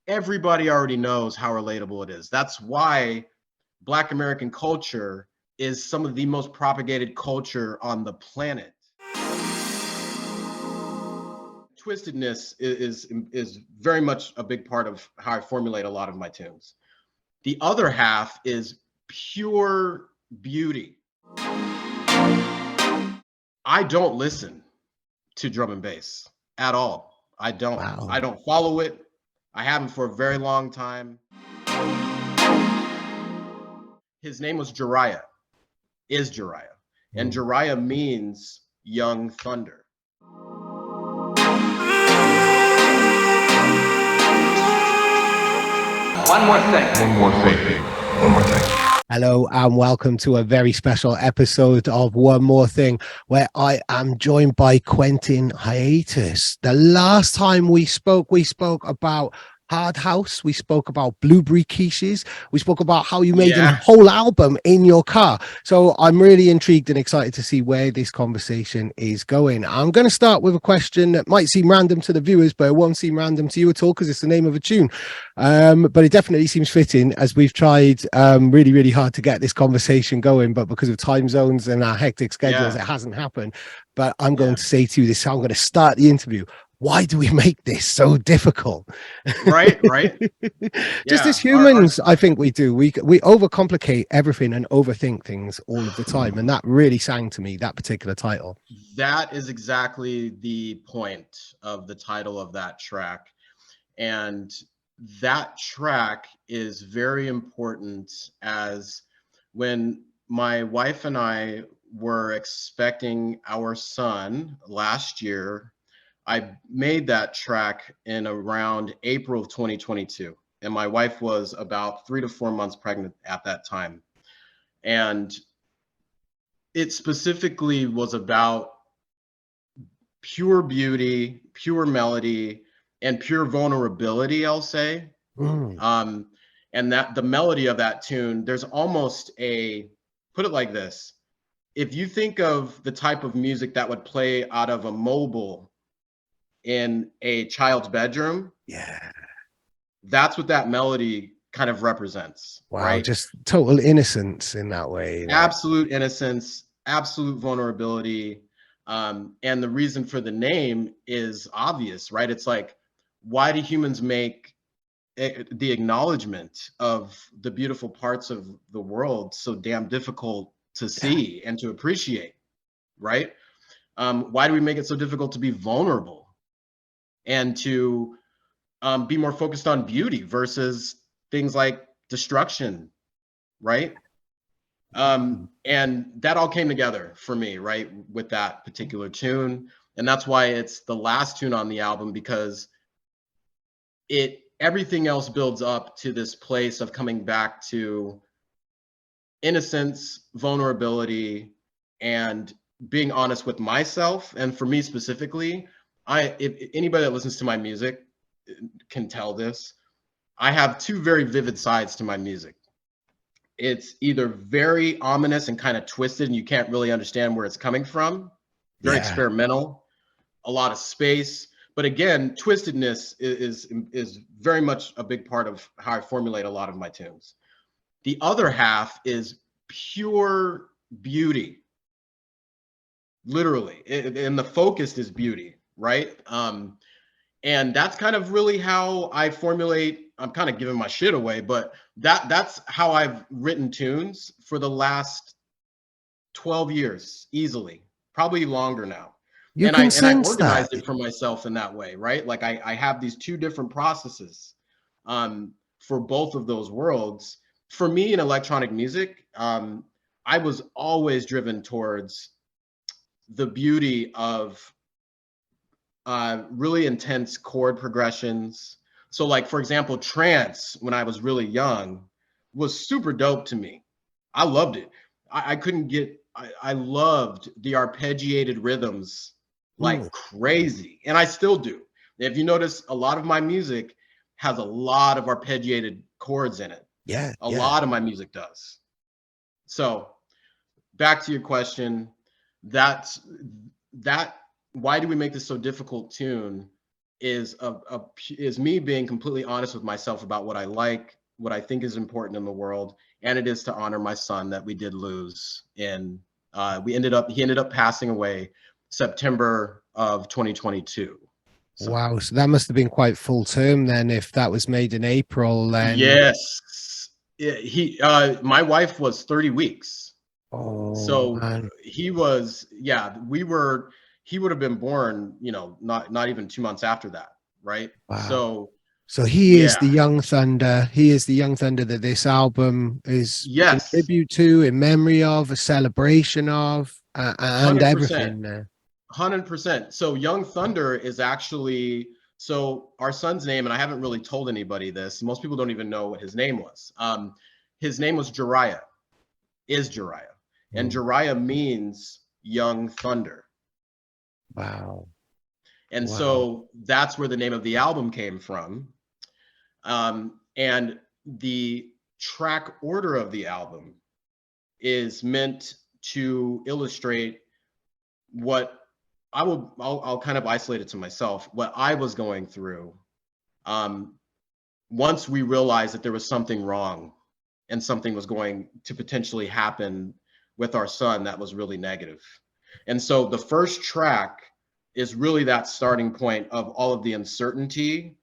everybody already knows how relatable it is. That's why Black American culture is some of the most propagated culture on the planet. Twistedness is very much a big part of how I formulate a lot of my tunes. The other half is pure beauty. I don't listen to drum and bass at all. I don't. Wow. I don't follow it. I haven't for a very long time. His name was Jariah, is Jariah. And Jariah means young thunder. One more thing. Hello and welcome to a very special episode of One More Thing, where I am joined by Quentin Hiatus. The last time we spoke about Hard House, we spoke about Blueberry Quiches, we spoke about how you made a whole album in your car. So I'm really intrigued and excited to see where this conversation is going. I'm going to start with a question that might seem random to the viewers, but it won't seem random to you at all because it's the name of a tune. But it definitely seems fitting, as we've tried really, really hard to get this conversation going, but because of time zones and our hectic schedules, it hasn't happened. But I'm going to say to you this, I'm going to start the interview. Why do we make this so difficult? Right. Just as humans, I think we do. We overcomplicate everything and overthink things all of the time. And that really sang to me, that particular title. That is exactly the point of the title of that track. And that track is very important, as when my wife and I were expecting our son last year, I made that track in around April of 2022. And my wife was about 3 to 4 months pregnant at that time. And it specifically was about pure beauty, pure melody, and pure vulnerability, I'll say. And that the melody of that tune, there's almost put it like this. If you think of the type of music that would play out of a mobile in a child's bedroom, that's what that melody kind of represents. Wow, right? Just total innocence in that way. Absolute innocence, absolute vulnerability. And the reason for the name is obvious, right? It's like, why do humans make the acknowledgement of the beautiful parts of the world so damn difficult to see and to appreciate, right? Why do we make it so difficult to be vulnerable and to be more focused on beauty versus things like destruction, right? And that all came together for me, right, with that particular tune. And that's why it's the last tune on the album, because everything else builds up to this place of coming back to innocence, vulnerability, and being honest with myself. And for me specifically, if anybody that listens to my music can tell this, I have two very vivid sides to my music. It's either very ominous and kind of twisted and you can't really understand where it's coming from, very experimental, a lot of space. But again, twistedness is very much a big part of how I formulate a lot of my tunes. The other half is pure beauty, literally, and the focus is beauty, right? And that's kind of really how I formulate. I'm kind of giving my shit away, but that's how I've written tunes for the last 12 years, easily, probably longer now. And I organized it for myself in that way, right? Like I have these two different processes for both of those worlds. For me in electronic music, I was always driven towards the beauty of really intense chord progressions. So like, for example, trance, when I was really young, was super dope to me. I loved it. I loved the arpeggiated rhythms like crazy. And I still do. If you notice, a lot of my music has a lot of arpeggiated chords in it. A lot of my music does. So back to your question, why do we make this so difficult tune? is me being completely honest with myself about what I like, what I think is important in the world, and it is to honor my son that we did lose in. He ended up passing away September of 2022. So Wow. So that must have been quite full term then. If that was made in April, then yes, my wife was 30 weeks. oh So man, he was, yeah, he would have been born, not even 2 months after that, right? wow. So So he is yeah, the young thunder. He is the young thunder that this album is in yes, tribute to, in memory of, a celebration of, and 100%. everything. 100%. So Young Thunder is actually, so our son's name, and I haven't really told anybody this. Most people don't even know what his name was. His name was Jariah, is Jariah. And Mm. Jariah means young thunder. Wow. And Wow. so that's where the name of the album came from. And the track order of the album is meant to illustrate what I'll kind of isolate it to myself, what I was going through once we realized that there was something wrong and something was going to potentially happen with our son that was really negative. And so the first track is really that starting point of all of the uncertainty.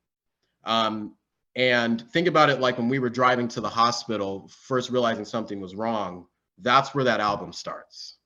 And think about it like when we were driving to the hospital, first realizing something was wrong, that's where that album starts.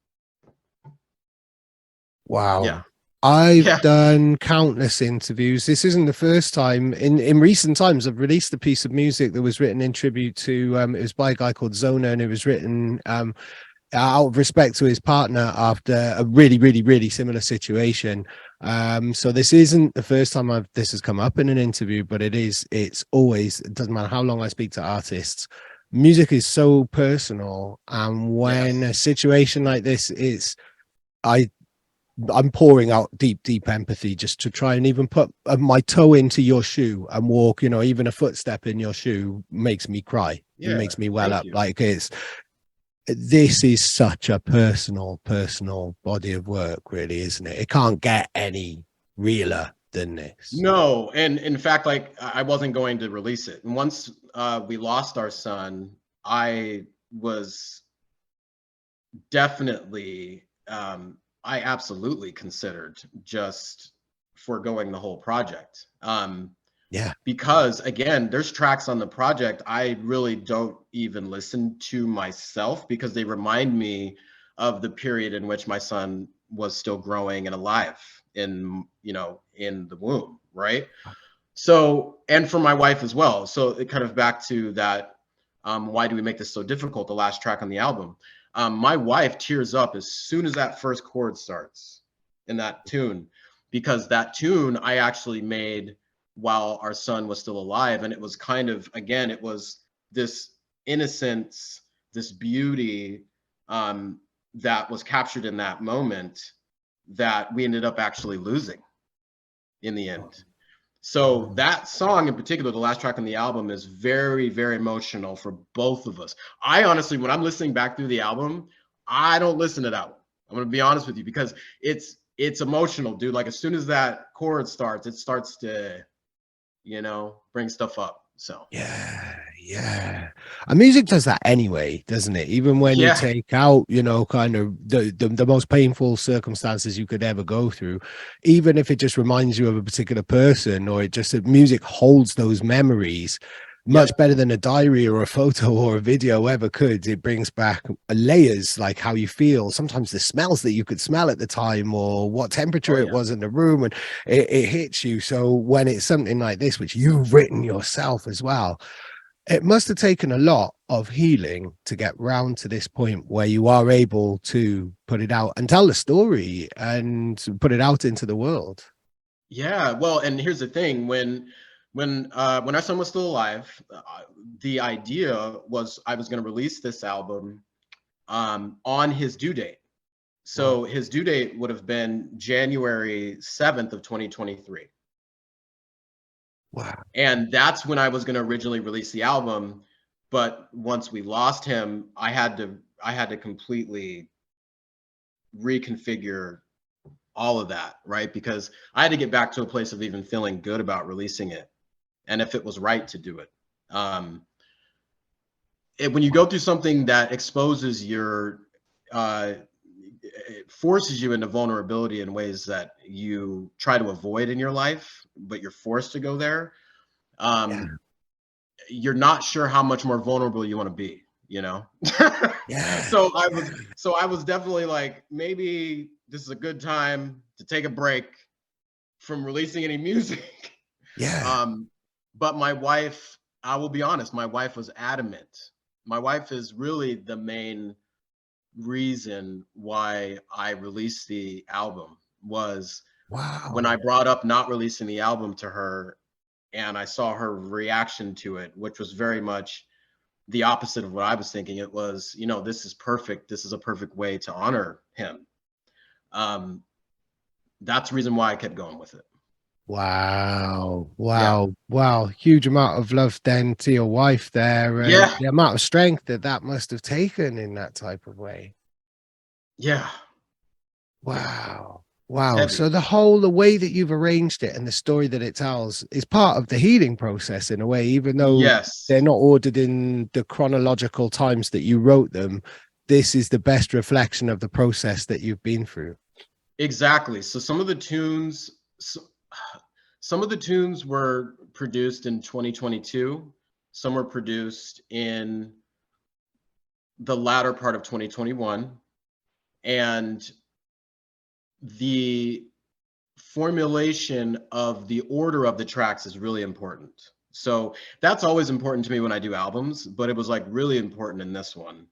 Wow. Yeah. I've Yeah. done countless interviews. This isn't the first time. In recent times, I've released a piece of music that was written in tribute to it was by a guy called Zona, and it was written out of respect to his partner after a really, really, really similar situation. So this isn't the first time this has come up in an interview, but it's always, it doesn't matter how long I speak to artists, music is so personal. And when a Yes. situation like this is, I'm pouring out deep, deep empathy just to try and even put my toe into your shoe and walk, even a footstep in your shoe makes me cry. It Yeah. makes me well Thank up. you. Like this is such a personal body of work, really, isn't it? It can't get any realer than this. No, and in fact, like I wasn't going to release it. And once we lost our son, I was definitely, I absolutely considered just foregoing the whole project. Yeah. Because again, there's tracks on the project I really don't even listen to myself because they remind me of the period in which my son was still growing and alive in the womb, right? So, and for my wife as well. So it kind of back to that, why do we make this so difficult? The last track on the album. My wife tears up as soon as that first chord starts in that tune, because that tune I actually made while our son was still alive. And it was kind of, again, it was this innocence, this beauty that was captured in that moment that we ended up actually losing in the end. So that song in particular, the last track on the album, is very, very emotional for both of us. I honestly, when I'm listening back through the album, I don't listen to that one. I'm gonna be honest with you because it's emotional, dude. Like as soon as that chord starts, it starts to, bring stuff up. So Yeah. And music does that anyway, doesn't it? Even when you yeah, take out, kind of the most painful circumstances you could ever go through, even if it just reminds you of a particular person, or it just music holds those memories much yep, better than a diary or a photo or a video ever could. It brings back layers, like how you feel, sometimes the smells that you could smell at the time, or what temperature oh it yeah. was in the room, and it hits you. So when it's something like this, which you've written yourself as well, it must have taken a lot of healing to get round to this point where you are able to put it out and tell the story and put it out into the world. Yeah, well, and here's the thing: when our son was still alive, the idea was I was going to release this album on his due date. Wow. So his due date would have been January 7th of 2023. Wow. And that's when I was going to originally release the album. But once we lost him, I had to completely reconfigure all of that, right? Because I had to get back to a place of even feeling good about releasing it, and if it was right to do it. When you go through something that exposes your, it forces you into vulnerability in ways that you try to avoid in your life, but you're forced to go there. You're not sure how much more vulnerable you want to be, you know? So I was definitely like, maybe this is a good time to take a break from releasing any music. But my wife, I will be honest, my wife was adamant. My wife is really the main reason why I released the album. Was when I brought up not releasing the album to her, and I saw her reaction to it, which was very much the opposite of what I was thinking. It was, you know, this is perfect. This is a perfect way to honor him. That's the reason why I kept going with it. Wow. Huge amount of love then to your wife there. The amount of strength that must have taken in that type of way. Wow. So the way that you've arranged it and the story that it tells is part of the healing process in a way, even though they're not ordered in the chronological times that you wrote them. This is the best reflection of the process that you've been through. Exactly. So some of the tunes were produced in 2022. Some were produced in the latter part of 2021. And the formulation of the order of the tracks is really important. So that's always important to me when I do albums, but it was like really important in this one.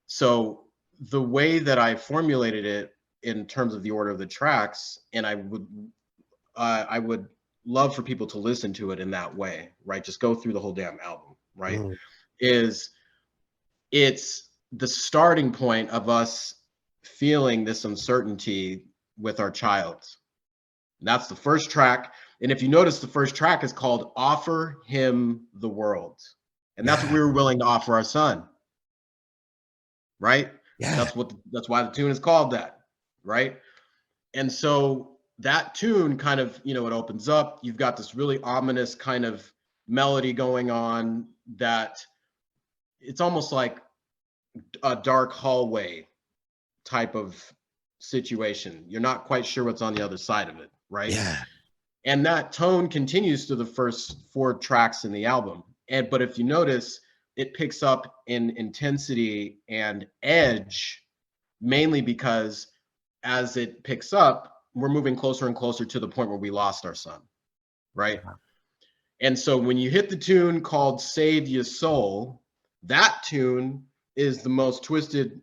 So the way that I formulated it in terms of the order of the tracks, and I would love for people to listen to it in that way, right? Just go through the whole damn album, right? It's the starting point of us feeling this uncertainty with our child. And that's the first track. And if you notice, the first track is called Offer Him the World. And that's what we were willing to offer our son, right? That's why the tune is called that, right? And so that tune kind of, you know, it opens up. You've got this really ominous kind of melody going on that it's almost like a dark hallway type of situation. You're not quite sure what's on the other side of it, right? And that tone continues to the first 4 tracks in the album. But if you notice, it picks up in intensity and edge, mainly because as it picks up, we're moving closer and closer to the point where we lost our son, right? And so when you hit the tune called Save Your Soul, that tune is the most twisted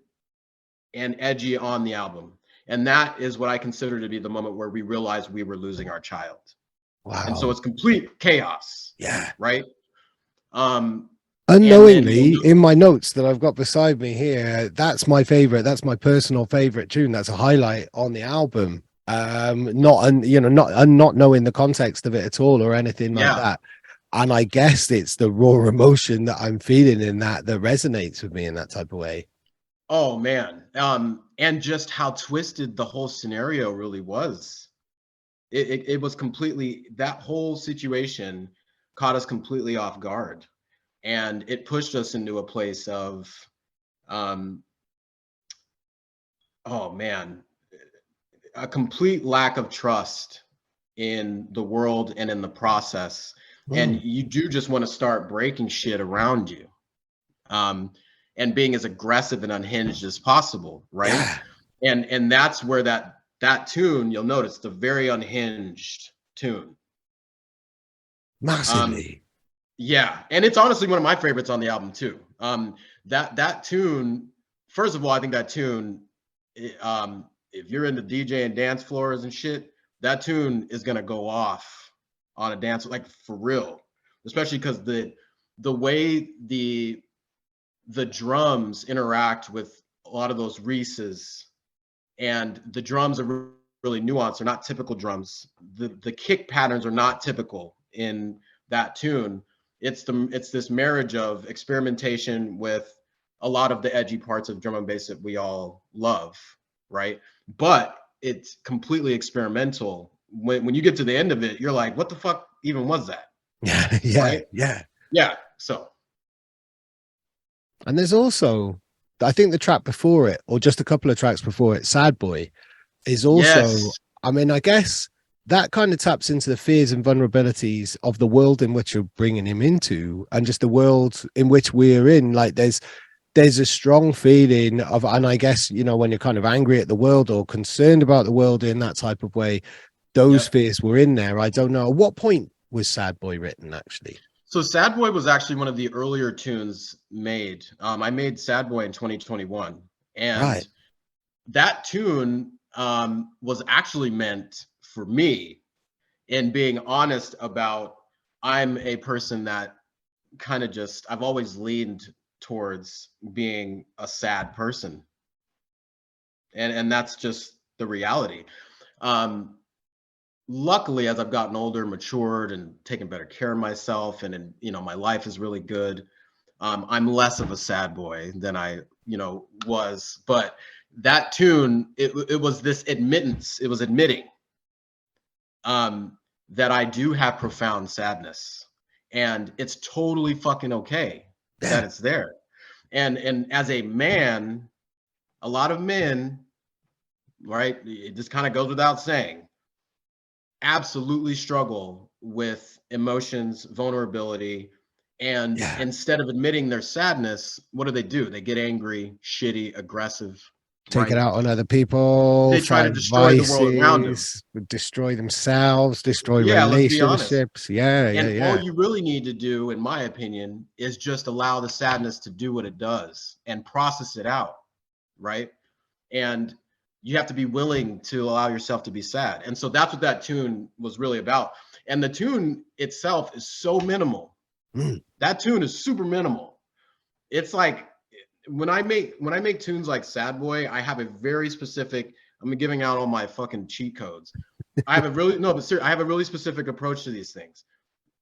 and edgy on the album. And that is what I consider to be the moment where we realized we were losing our child. And so it's complete chaos. Right. Unknowingly, in my notes that I've got beside me here, that's my favorite. That's my personal favorite tune. That's a highlight on the album. Not knowing the context of it at all or anything like that. And I guess it's the raw emotion that I'm feeling in that resonates with me in that type of way. Oh man. And just how twisted the whole scenario really was. It was completely, that whole situation caught us completely off guard. And it pushed us into a place of, oh man, a complete lack of trust in the world and in the process. And you do just want to start breaking shit around you. And being as aggressive and unhinged as possible, right? And that's where that tune, you'll notice, the very unhinged tune. Massively. And it's honestly one of my favorites on the album too. That tune, first of all, I think that tune, if you're into DJ and dance floors and shit, that tune is gonna go off on a dance, like for real. Especially because the way the drums interact with a lot of those Reeses, and the drums are really nuanced. They're not typical drums. The kick patterns are not typical in that tune. It's this marriage of experimentation with a lot of the edgy parts of drum and bass that we all love, right? But it's completely experimental. When you get to the end of it, you're like, what the fuck even was that? Yeah, yeah, Right? yeah. Yeah. So And there's also, I think the track before it, or just a couple of tracks before it, Sad Boy, is also, yes. I mean, I guess that kind of taps into the fears and vulnerabilities of the world in which you're bringing him into, and just the world in which we're in. Like there's a strong feeling of, and I guess, you know, when you're kind of angry at the world or concerned about the world in that type of way, those Yep. fears were in there. I don't know. At what point was Sad Boy written, actually? So Sad Boy was actually one of the earlier tunes made. I made Sad Boy in 2021, Right. and that tune was actually meant for me, in being honest about, I'm a person that kind of just, I've always leaned towards being a sad person, and that's just the reality. Um, Luckily, as I've gotten older, matured, and taken better care of myself, and you know, my life is really good. I'm less of a sad boy than I, you know, was. But that tune, it was this admittance. It was admitting um, that I do have profound sadness, and it's totally fucking okay that Yeah. it's there. And as a man, a lot of men, right? It just kind of goes without saying, absolutely struggle with emotions, vulnerability, and Yeah. instead of admitting their sadness, what do? They get angry, shitty, aggressive, Take it right? out on other people, They try to find destroy the world around them. vices, destroy themselves, destroy Yeah, let's be honest. relationships. Yeah, yeah, And all yeah. you really need to do, in my opinion, is just allow the sadness to do what it does and process it out, right? And you have to be willing to allow yourself to be sad. And so that's what that tune was really about. And the tune itself is so minimal. Mm. That tune is super minimal. It's like when I make tunes like Sad Boy, I have a very specific, I'm giving out all my fucking cheat codes. I have a really no, but seriously, I have a really specific approach to these things.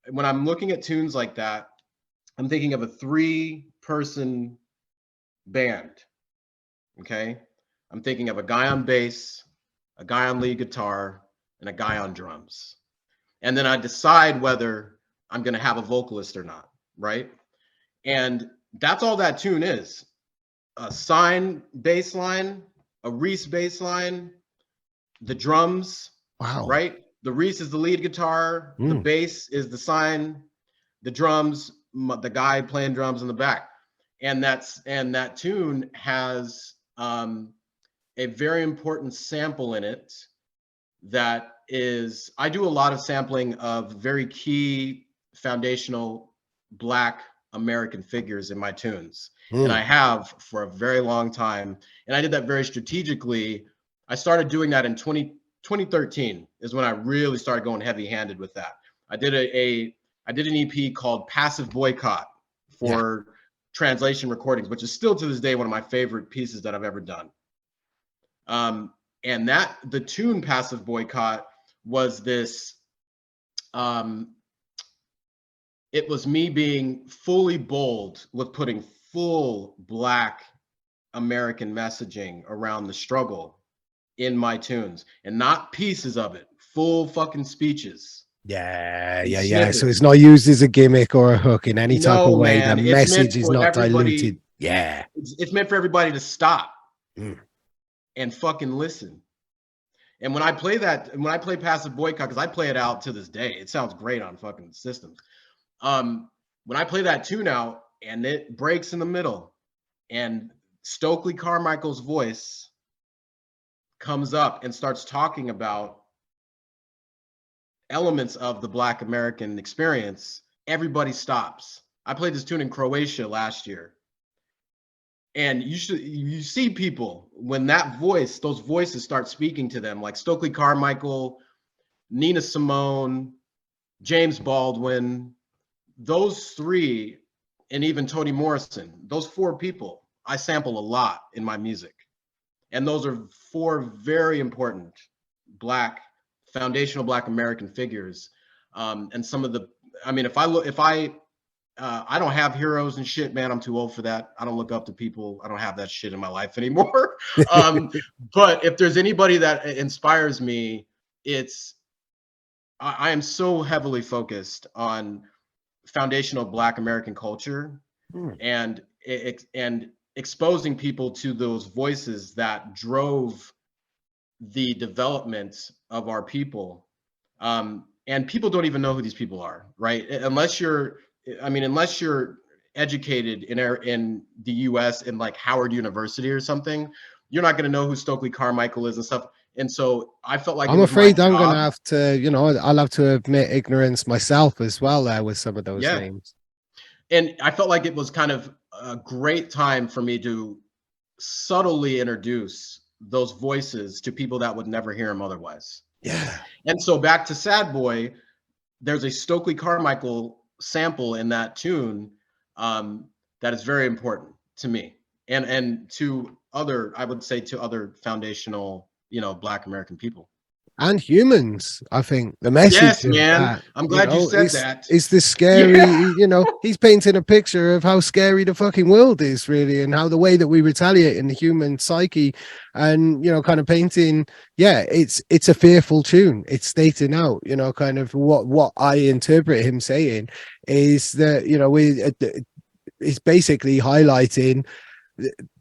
When I'm looking at tunes like that, I'm thinking of a 3-person band. Okay. I'm thinking of a guy on bass, a guy on lead guitar, and a guy on drums. And then I decide whether I'm going to have a vocalist or not. Right. And that's all that tune is: a sine bass line, a Reese bass line, the drums, Wow. right? The Reese is the lead guitar, the Mm. bass is the sine, the drums, the guy playing drums in the back. And that tune has a very important sample in it that is, I do a lot of sampling of very key foundational Black American figures in my tunes. And I Mm. have for a very long time. And I did that very strategically. I started doing that in 2013 is when I really started going heavy handed with that. I did I did an EP called Passive Boycott Yeah. for Translation Recordings, which is still to this day one of my favorite pieces that I've ever done. And that the tune Passive Boycott was this, it was me being fully bold with putting full Black American messaging around the struggle in my tunes, and not pieces of it, full fucking speeches Yeah, and yeah, yeah. So it's snippets. not used as a gimmick or a hook in any type of No, way. The man, it's meant message is for not diluted. everybody. Yeah. It's meant for everybody to stop Mm. and fucking listen. And when I play that, when I play Passive Boycott, because I play it out to this day, it sounds great on fucking systems. When I play that tune out and it breaks in the middle, and Stokely Carmichael's voice comes up and starts talking about elements of the Black American experience, everybody stops. I played this tune in Croatia last year. And you see people when those voices start speaking to them, like Stokely Carmichael, Nina Simone, James Baldwin, those 3, and even Toni Morrison, those 4 people, I sample a lot in my music. And those are 4 very important foundational Black American figures. And some of the, I mean, if I I don't have heroes and shit, man. I'm too old for that. I don't look up to people. I don't have that shit in my life anymore. But if there's anybody that inspires me, it's I am so heavily focused on foundational Black American culture Hmm. and exposing people to those voices that drove the development of our people. And people don't even know who these people are, right? Unless you're educated in the US in like Howard University or something, you're not going to know who Stokely Carmichael is and stuff. And so I felt like it I'm was my afraid I'm gonna job. have to, I'll have to admit ignorance myself as well there with some of those Yeah. names. And I felt like it was kind of a great time for me to subtly introduce those voices to people that would never hear them otherwise. Yeah. And so back to Sad Boy, there's a Stokely Carmichael sample in that tune that is very important to me and to other, I would say, to other foundational, Black American people. And humans, I think the message Yes, of man. that, I'm glad you said that. is this scary, Yeah. he's painting a picture of how scary the fucking world is really, and how the way that we retaliate in the human psyche, and kind of painting, it's a fearful tune. It's stating out, kind of what I interpret him saying is that, it's basically highlighting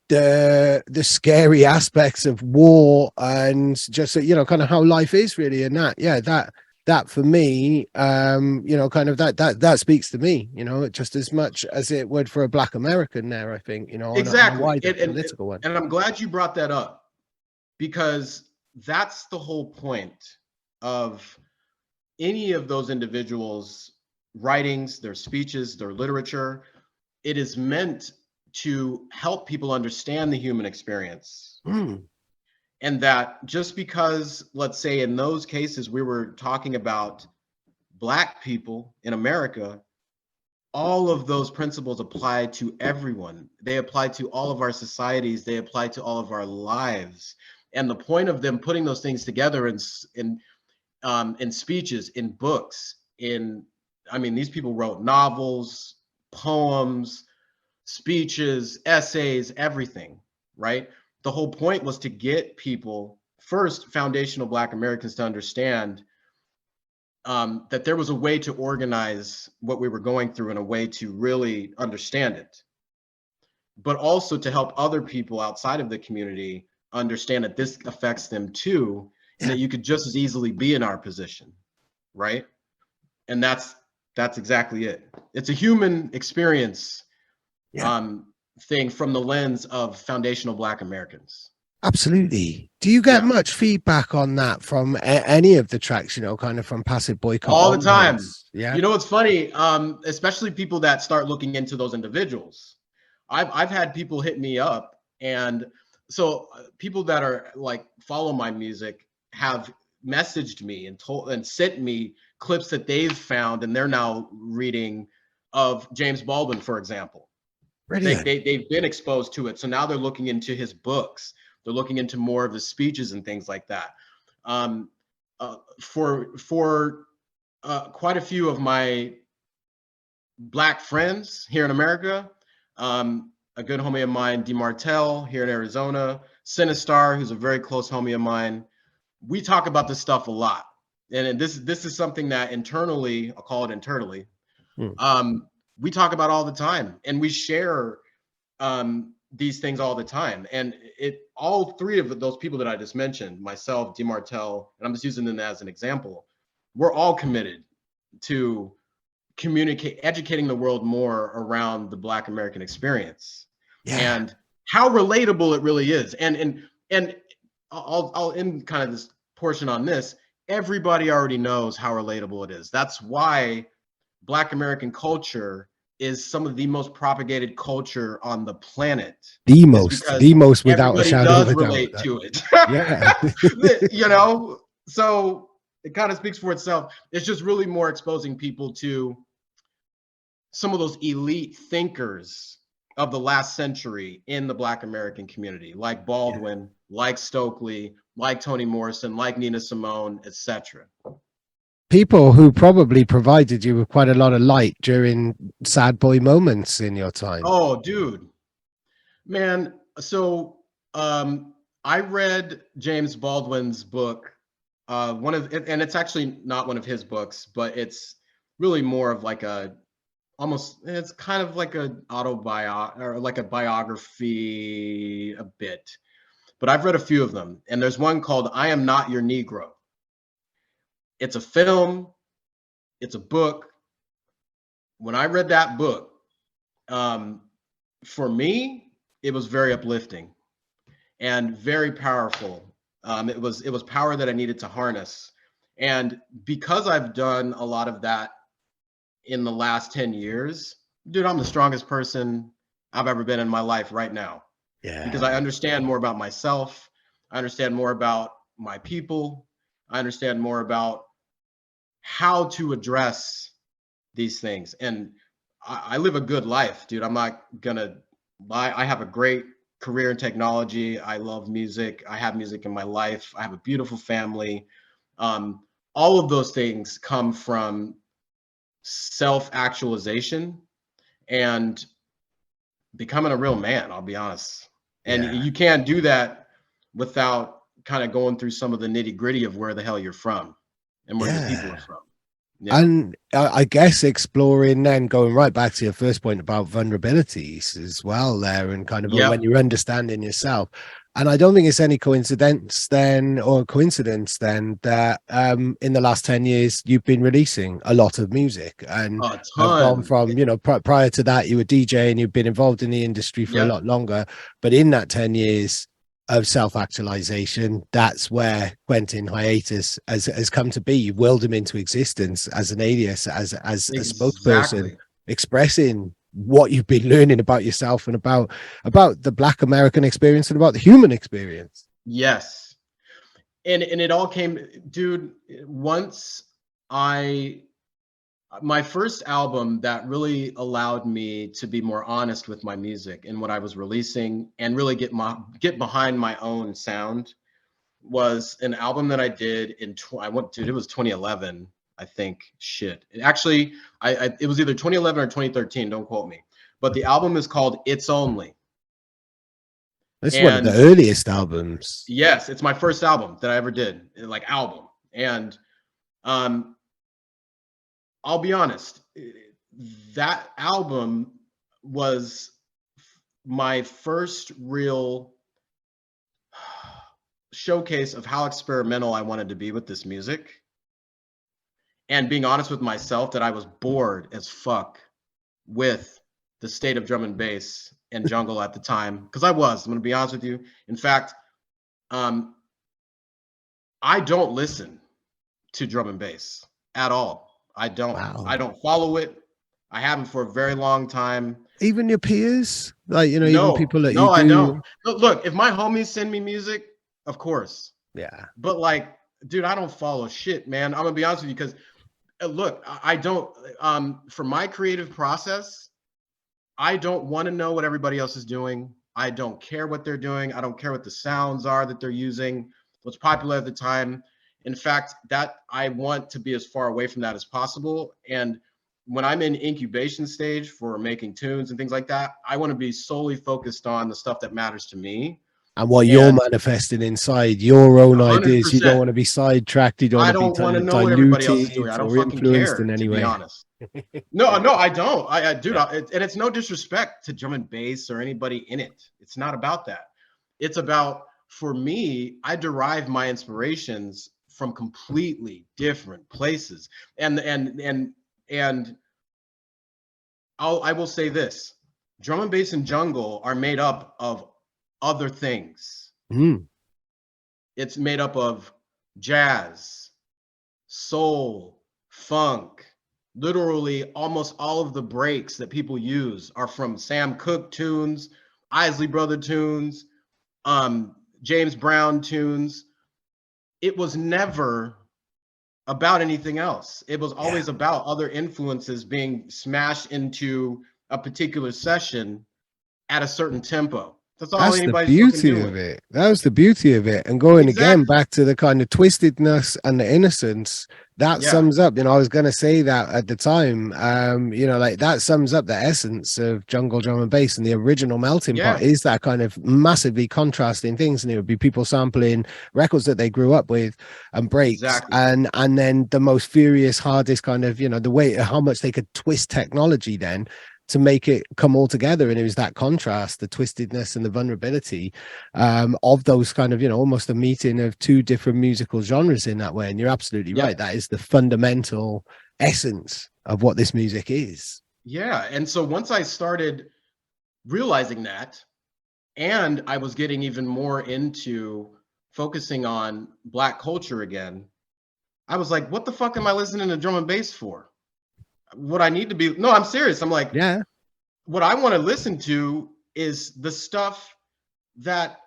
the scary aspects of war, and just kind of how life is really, and that for me, kind of that speaks to me, just as much as it would for a Black American there, I think, on a Exactly. wider political one. And I'm glad you brought that up, because that's the whole point of any of those individuals' writings, their speeches, their literature. It is meant to help people understand the human experience. And that just because, let's say in those cases, we were talking about Black people in America, all of those principles apply to everyone. They apply to all of our societies. They apply to all of our lives. And the point of them putting those things together in speeches, in books, these people wrote novels, poems, speeches, essays, everything, right? The whole point was to get people, first, foundational Black Americans, to understand that there was a way to organize what we were going through in a way to really understand it, but also to help other people outside of the community understand that this affects them too, and that you could just as easily be in our position, right? And that's exactly it. It's a human experience thing from the lens of foundational Black Americans. Absolutely. Do you get much feedback on that from any of the tracks, kind of from Passive Boycott? All the time. Yeah. It's funny, especially people that start looking into those individuals. I've had people hit me up, and so people that are like follow my music have messaged me and sent me clips that they've found, and they're now reading, of James Baldwin, for example. They've been exposed to it, so now they're looking into his books. They're looking into more of his speeches and things like that. For quite a few of my Black friends here in America, a good homie of mine, D. Martell, here in Arizona, Sinistar, who's a very close homie of mine, we talk about this stuff a lot. And this is something that internally, I'll call it internally, we talk about all the time, and we share these things all the time. And all three of those people that I just mentioned, myself, D. Martell, and I'm just using them as an example, we're all committed to educating the world more around the Black American experience and how relatable it really is. And I'll end kind of this portion on this. Everybody already knows how relatable it is. That's why Black American culture is some of the most propagated culture on the planet. The most without a shadow of a doubt. Relate to it. Yeah. So it kind of speaks for itself. It's just really more exposing people to some of those elite thinkers of the last century in the Black American community, like Baldwin, like Stokely, like Toni Morrison, like Nina Simone, etc. people who probably provided you with quite a lot of light during sad boy moments in your time. Oh, dude, man. So I read James Baldwin's book, and it's actually not one of his books, but it's really more of like it's kind of like a or like a biography a bit. But I've read a few of them, and there's one called "I Am Not Your Negro." It's a film, it's a book. When I read that book, for me, it was very uplifting and very powerful. It was power that I needed to harness, and because I've done a lot of that in the last 10 years, dude, I'm the strongest person I've ever been in my life right now. Yeah. Because I understand more about myself, I understand more about my people, I understand more about how to address these things. And I live a good life, dude. I'm not gonna lie. I have a great career in technology. I love music. I have music in my life. I have a beautiful family. All of those things come from self-actualization and becoming a real man, I'll be honest. And Yeah. you can't do that without kind of going through some of the nitty-gritty of where the hell you're from and where your people are from. Yeah. And I guess exploring, then going right back to your first point about vulnerabilities as well there, and kind of when you're understanding yourself. And I don't think it's any coincidence then that in the last 10 years you've been releasing a lot of music, and A have ton. gone from, you know, prior to that you were DJ and you've been involved in the industry for a lot longer, but in that 10 years of self-actualization, that's where Quentin Hiatus has come to be. You willed him into existence as an alias, as a spokesperson, expressing what you've been learning about yourself and about the Black American experience and about the human experience. Yes. And it all came, dude, once my first album that really allowed me to be more honest with my music and what I was releasing and really get behind my own sound was an album that I did it was 2011, I think. Shit. It was either 2011 or 2013, don't quote me. But the album is called It's Only. This is one of the earliest albums. Yes, it's my first album that I ever did, like album. And I'll be honest, that album was my first real showcase of how experimental I wanted to be with this music. And being honest with myself that I was bored as fuck with the state of drum and bass and jungle at the time. Because I'm going to be honest with you. In fact, I don't listen to drum and bass at all. I don't. Wow. I don't follow it. I haven't for a very long time. Even your peers, like, you know, even people that I don't. Look, if my homies send me music, of course. Yeah. But like, dude, I don't follow shit, man. I'm gonna be honest with you, because look, I don't. For my creative process, I don't want to know what everybody else is doing. I don't care what they're doing. I don't care what the sounds are that they're using, what's popular at the time. In fact, that I want to be as far away from that as possible. And when I'm in incubation stage for making tunes and things like that, I want to be solely focused on the stuff that matters to me. And what you're manifesting inside, your own 100%. Ideas. You don't want to be sidetracked. You don't want to be diluted, everybody else is doing. I don't fucking care, in any way. To be honest. No, I don't. Dude, and it's no disrespect to drum and bass or anybody in it. It's not about that. It's about, for me, I derive my inspirations from completely different places. And I will say this: drum and bass and jungle are made up of other things. It's made up of jazz, soul, funk. Literally almost all of the breaks that people use are from Sam Cooke tunes, Isley Brother tunes, James Brown tunes. It was never about anything else. It was always about other influences being smashed into a particular session at a certain tempo. That's all That's the anybody's fucking beauty of doing. it. That was the beauty of it. And going again Exactly. back to the kind of twistedness and the innocence, that Yeah. sums up, I was going to say that at the time, like that sums up the essence of jungle drum and bass, and the original melting pot Yeah. is that kind of massively contrasting things. And it would be people sampling records that they grew up with and breaks, Exactly. and then the most furious, hardest kind of, the way how much they could twist technology then to make it come all together. And it was that contrast, the twistedness and the vulnerability of those kind of, almost a meeting of two different musical genres in that way. And you're absolutely Yep. right. That is the fundamental essence of what this music is. Yeah. And so once I started realizing that, and I was getting even more into focusing on Black culture again, I was like, what the fuck am I listening to drum and bass for? What I need to be, no, I'm serious. I'm like, Yeah. what I want to listen to is the stuff that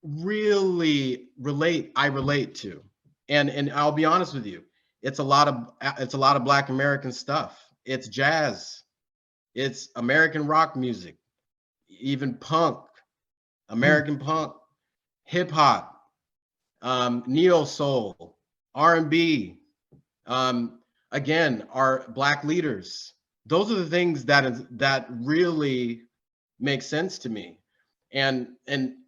really I relate to. And I'll be honest with you, it's a lot of Black American stuff. It's jazz, it's American rock music, even punk, American punk, hip hop, neo soul, R&B, again, our Black leaders. Those are the things that really make sense to me. And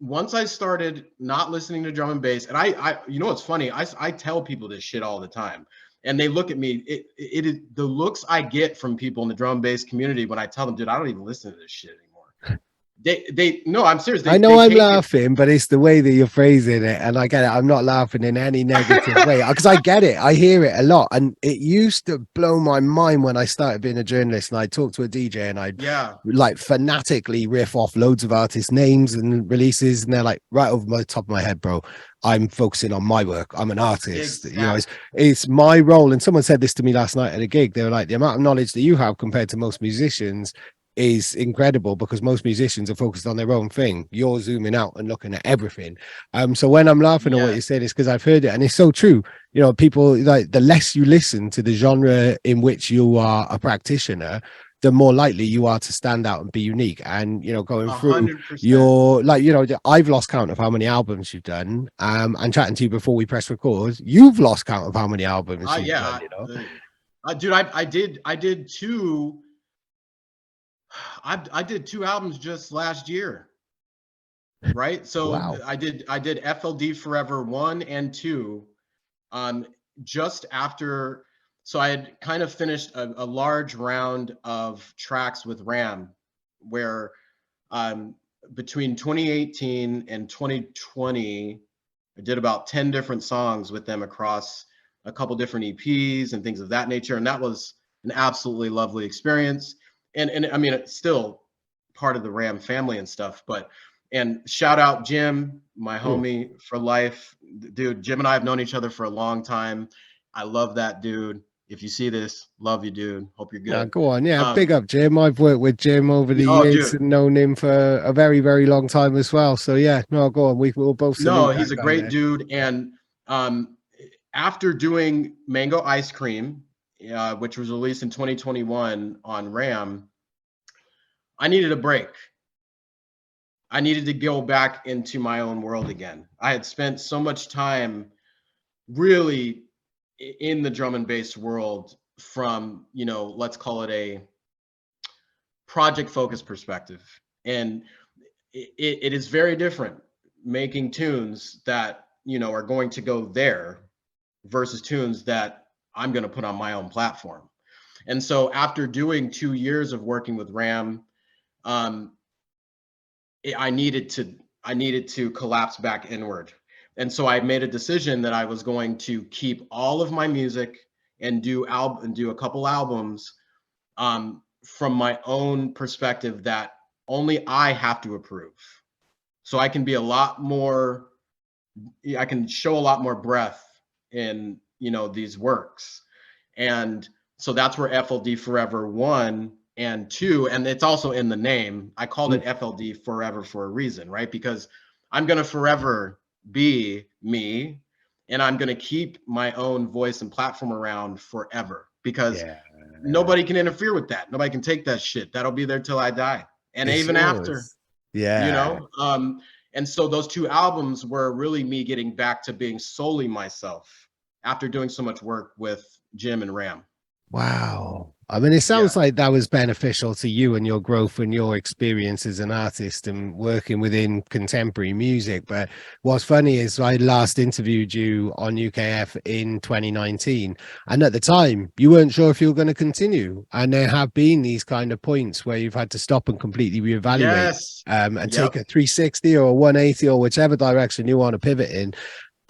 once I started not listening to drum and bass, and I what's funny, I tell people this shit all the time, and they look at me. It is the looks I get from people in the drum and bass community when I tell them, dude, I don't even listen to this shit anymore. They no, I'm serious. I know they I'm take it. laughing, but it's the way that you're phrasing it. And I get it. I'm not laughing in any negative way because I get it. I hear it a lot. And it used to blow my mind when I started being a journalist and I talked to a DJ and I'd like fanatically riff off loads of artists' names and releases. And they're like, right over the top of my head, bro. I'm focusing on my work. I'm an artist. Exactly. It's my role. And someone said this to me last night at a gig. They were like, the amount of knowledge that you have compared to most musicians is incredible because most musicians are focused on their own thing. You're zooming out and looking at everything. So when I'm laughing at what you said, it's because I've heard it and it's so true. People like the less you listen to the genre in which you are a practitioner, the more likely you are to stand out and be unique. And going 100%. through your I've lost count of how many albums you've done. And chatting to you before we press record, you've lost count of how many albums you've done. Dude, I did two. I did two albums just last year, right? So wow. I did FLD Forever 1 and 2 just after. So I had kind of finished a large round of tracks with Ram, where between 2018 and 2020, I did about 10 different songs with them across a couple different EPs and things of that nature. And that was an absolutely lovely experience. And I mean, it's still part of the Ram family and stuff, and shout out Jim, my homie for life, dude. Jim and I have known each other for a long time. I love that dude. If you see this, love you, dude. Hope you're good. Yeah, go on. Yeah, big up Jim. I've worked with Jim over the years and known him for a very, very long time as well. So yeah, no, go on. We'll both. No, he's a great dude. And after doing Mango Ice Cream, which was released in 2021 on Ram, I needed a break. I needed to go back into my own world again. I had spent so much time really in the drum and bass world from, let's call it a project focused perspective. And it is very different making tunes that, are going to go there versus tunes that I'm going to put on my own platform. And so after doing 2 years of working with Ram, I needed to collapse back inward. And so I made a decision that I was going to keep all of my music and do a couple albums from my own perspective that only I have to approve. So I can be I can show a lot more breadth in, these works. And so that's where FLD Forever 1 and 2, and it's also in the name. I called it FLD Forever for a reason, right? Because I'm going to forever be me, and I'm going to keep my own voice and platform around forever, because nobody can interfere with that. Nobody can take that shit. That'll be there till I die. And even after, you Yeah. know? And so those 2 albums were really me getting back to being solely myself after doing so much work with Jim and Ram. Wow. I mean, it Yeah. sounds like that was beneficial to you and your growth and your experience as an artist and working within contemporary music. But what's funny is I last interviewed you on UKF in 2019. And at the time, you weren't sure if you were going to continue. And there have been these kind of points where you've had to stop and completely reevaluate Yes. and Yep. take a 360 or a 180 or whichever direction you want to pivot in.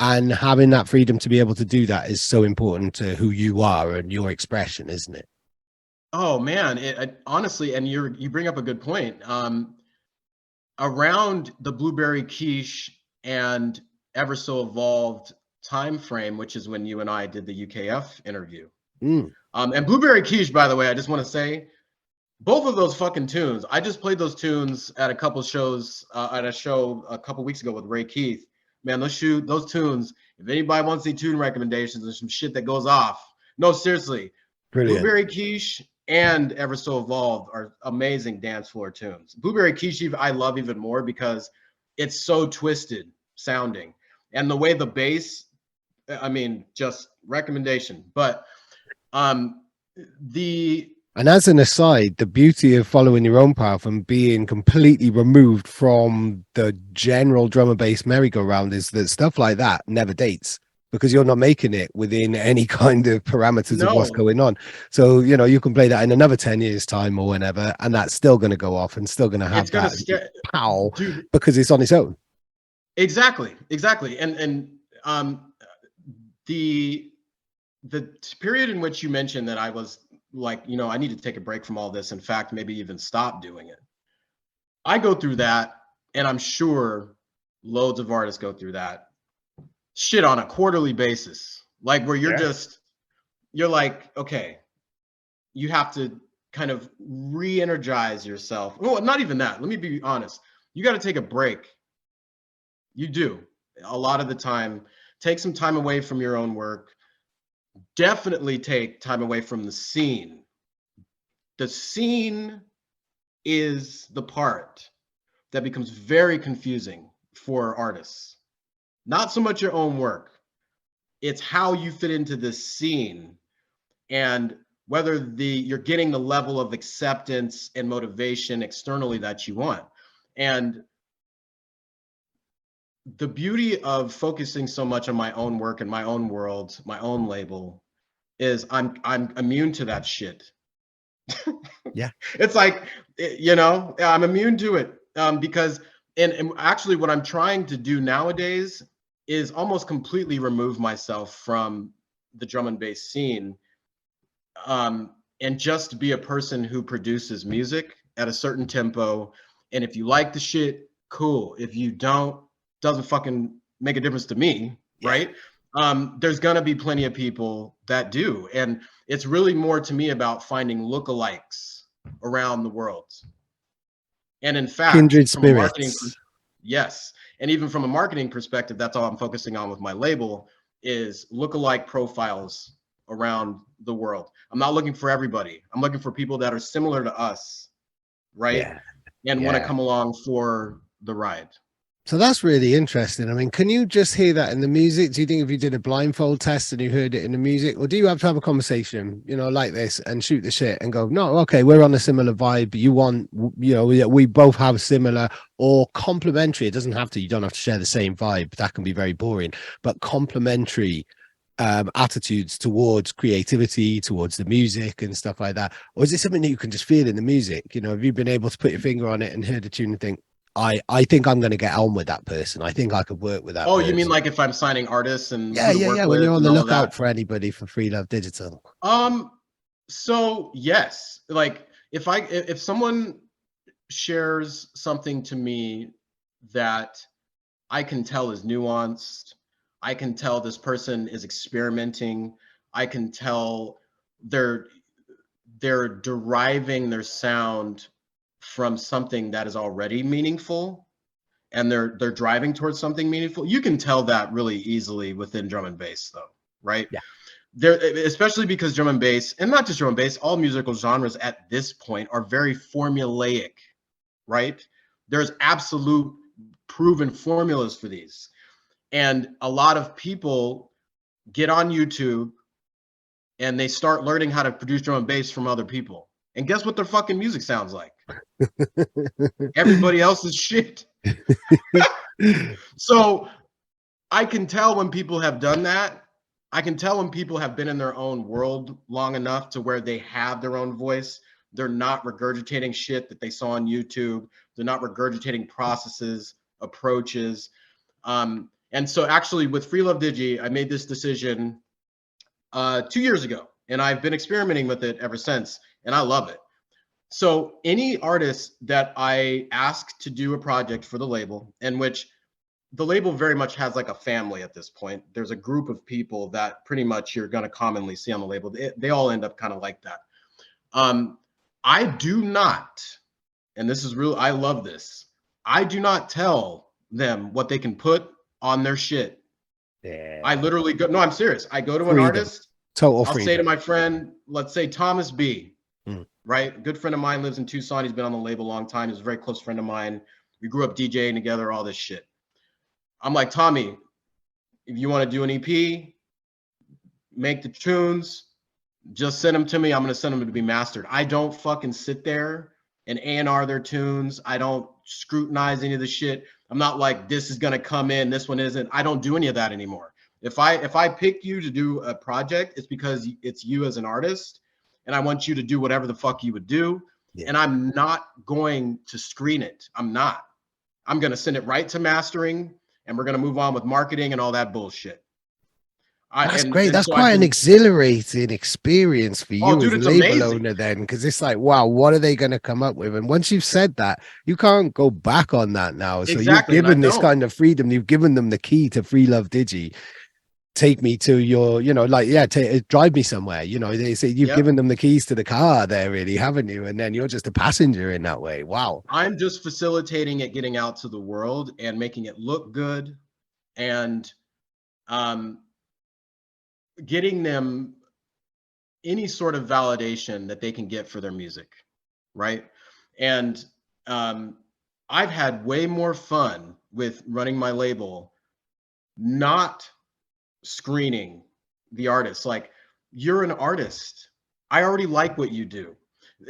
And having that freedom to be able to do that is so important to who you are and your expression, isn't it? Oh man, honestly, and you bring up a good point. Around the Blueberry Quiche and Ever So Evolved time frame, which is when you and I did the UKF interview. Mm. And Blueberry Quiche, by the way, I just want to say, both of those fucking tunes. I just played those tunes at a couple shows, at a show a couple weeks ago with Ray Keith. Man, those tunes. If anybody wants to see tune recommendations and some shit that goes off, no, seriously, Brilliant. Blueberry Quiche and Ever So Evolved are amazing dance floor tunes. Blueberry Quiche I love even more because it's so twisted sounding, and the way the bass. I mean, just recommendation. But the And as an aside, the beauty of following your own path and being completely removed from the general drum and bass merry-go-round is that stuff like that never dates because you're not making it within any kind of parameters of what's no, going on. So, you know, you can play that in another 10 years time or whenever, and that's still going to go off and still going to have it's gonna that pow dude. because it's on its own. Exactly, and the period in which you mentioned that I was like, you know, I need to take a break from all this. In fact, maybe even stop doing it. I go through that, and I'm sure loads of artists go through that shit on a quarterly basis, like where you're like, okay, you have to kind of re-energize yourself. Well, not even that. Let me be honest. You got to take a break. You do. A lot of the time, take some time away from your own work. Definitely take time away from the scene. The scene is the part that becomes very confusing for artists. Not so much your own work. It's how you fit into this scene and whether you're getting the level of acceptance and motivation externally that you want. And the beauty of focusing so much on my own work and my own world, my own label, is I'm immune to that shit. Yeah. It's like, you know, I'm immune to it because and actually what I'm trying to do nowadays is almost completely remove myself from the drum and bass scene and just be a person who produces music at a certain tempo. And if you like the shit, cool. If you don't, doesn't fucking make a difference to me, right? There's gonna be plenty of people that do. And it's really more to me about finding lookalikes around the world. And in fact, Kindred from a marketing, spirits. yes. And even from a marketing perspective, that's all I'm focusing on with my label is lookalike profiles around the world. I'm not looking for everybody. I'm looking for people that are similar to us, right? And want to come along for the ride. So that's really interesting. I mean, can you just hear that in the music? Do you think if you did a blindfold test and you heard it in the music, or do you have to have a conversation, you know, like this and shoot the shit and go, no, okay, we're on a similar vibe. You want, you know, we both have similar or complementary. It doesn't have to, you don't have to share the same vibe. That can be very boring, but complementary attitudes towards creativity, towards the music and stuff like that. Or is it something that you can just feel in the music? You know, have you been able to put your finger on it and heard a tune and think, I think I'm going to get on with that person. I think I could work with that. Oh, person. You mean like if I'm signing artists and yeah. When you're on the lookout for anybody for Free Love Digital. So yes, like if someone shares something to me that I can tell is nuanced, I can tell this person is experimenting, I can tell they're deriving their sound from something that is already meaningful and they're driving towards something meaningful. You can tell that really easily within drum and bass though, right? Yeah. There, especially because drum and bass, and not just drum and bass, all musical genres at this point are very formulaic, right? There's absolute proven formulas for these. And a lot of people get on YouTube and they start learning how to produce drum and bass from other people. And guess what their fucking music sounds like? Everybody else's shit. So I can tell when people have done that. I can tell when people have been in their own world long enough to where they have their own voice. They're not regurgitating shit that they saw on YouTube. They're not regurgitating processes, approaches. And so actually with Free Love Digi, I made this decision 2 years ago, and I've been experimenting with it ever since, and I love it. So any artist that I ask to do a project for the label, in which the label very much has like a family at this point. There's a group of people that pretty much you're going to commonly see on the label. They all end up kind of like that. I do not, and this is real, I love this. I do not tell them what they can put on their shit. Yeah. I literally go, no, I'm serious. I go to an artist. Total I'll freedom. say to my friend, let's say Thomas B, right? A good friend of mine lives in Tucson. He's been on the label a long time. He's a very close friend of mine. We grew up DJing together, all this shit. I'm like, Tommy, if you want to do an EP, make the tunes, just send them to me. I'm going to send them to be mastered. I don't fucking sit there and A&R their tunes. I don't scrutinize any of the shit. I'm not like, this is going to come in, this one isn't. I don't do any of that anymore. If I pick you to do a project, it's because it's you as an artist, and I want you to do whatever the fuck you would do. Yeah. And I'm not going to screen it. I'm not. I'm going to send it right to mastering, and we're going to move on with marketing and all that bullshit. That's great. That's so quite an exhilarating experience for you as a label owner then, because it's like, wow, what are they going to come up with? And once you've said that, you can't go back on that now. So you've given this kind of freedom. You've given them the key to Free Love Digi. Take me to your, like, yeah, drive me somewhere. They say you've given them the keys to the car there, really, haven't you? And then you're just a passenger in that way. Wow. I'm just facilitating it getting out to the world and making it look good, and getting them any sort of validation that they can get for their music, right? And I've had way more fun with running my label, not screening the artist. Like, you're an artist. I already like what you do.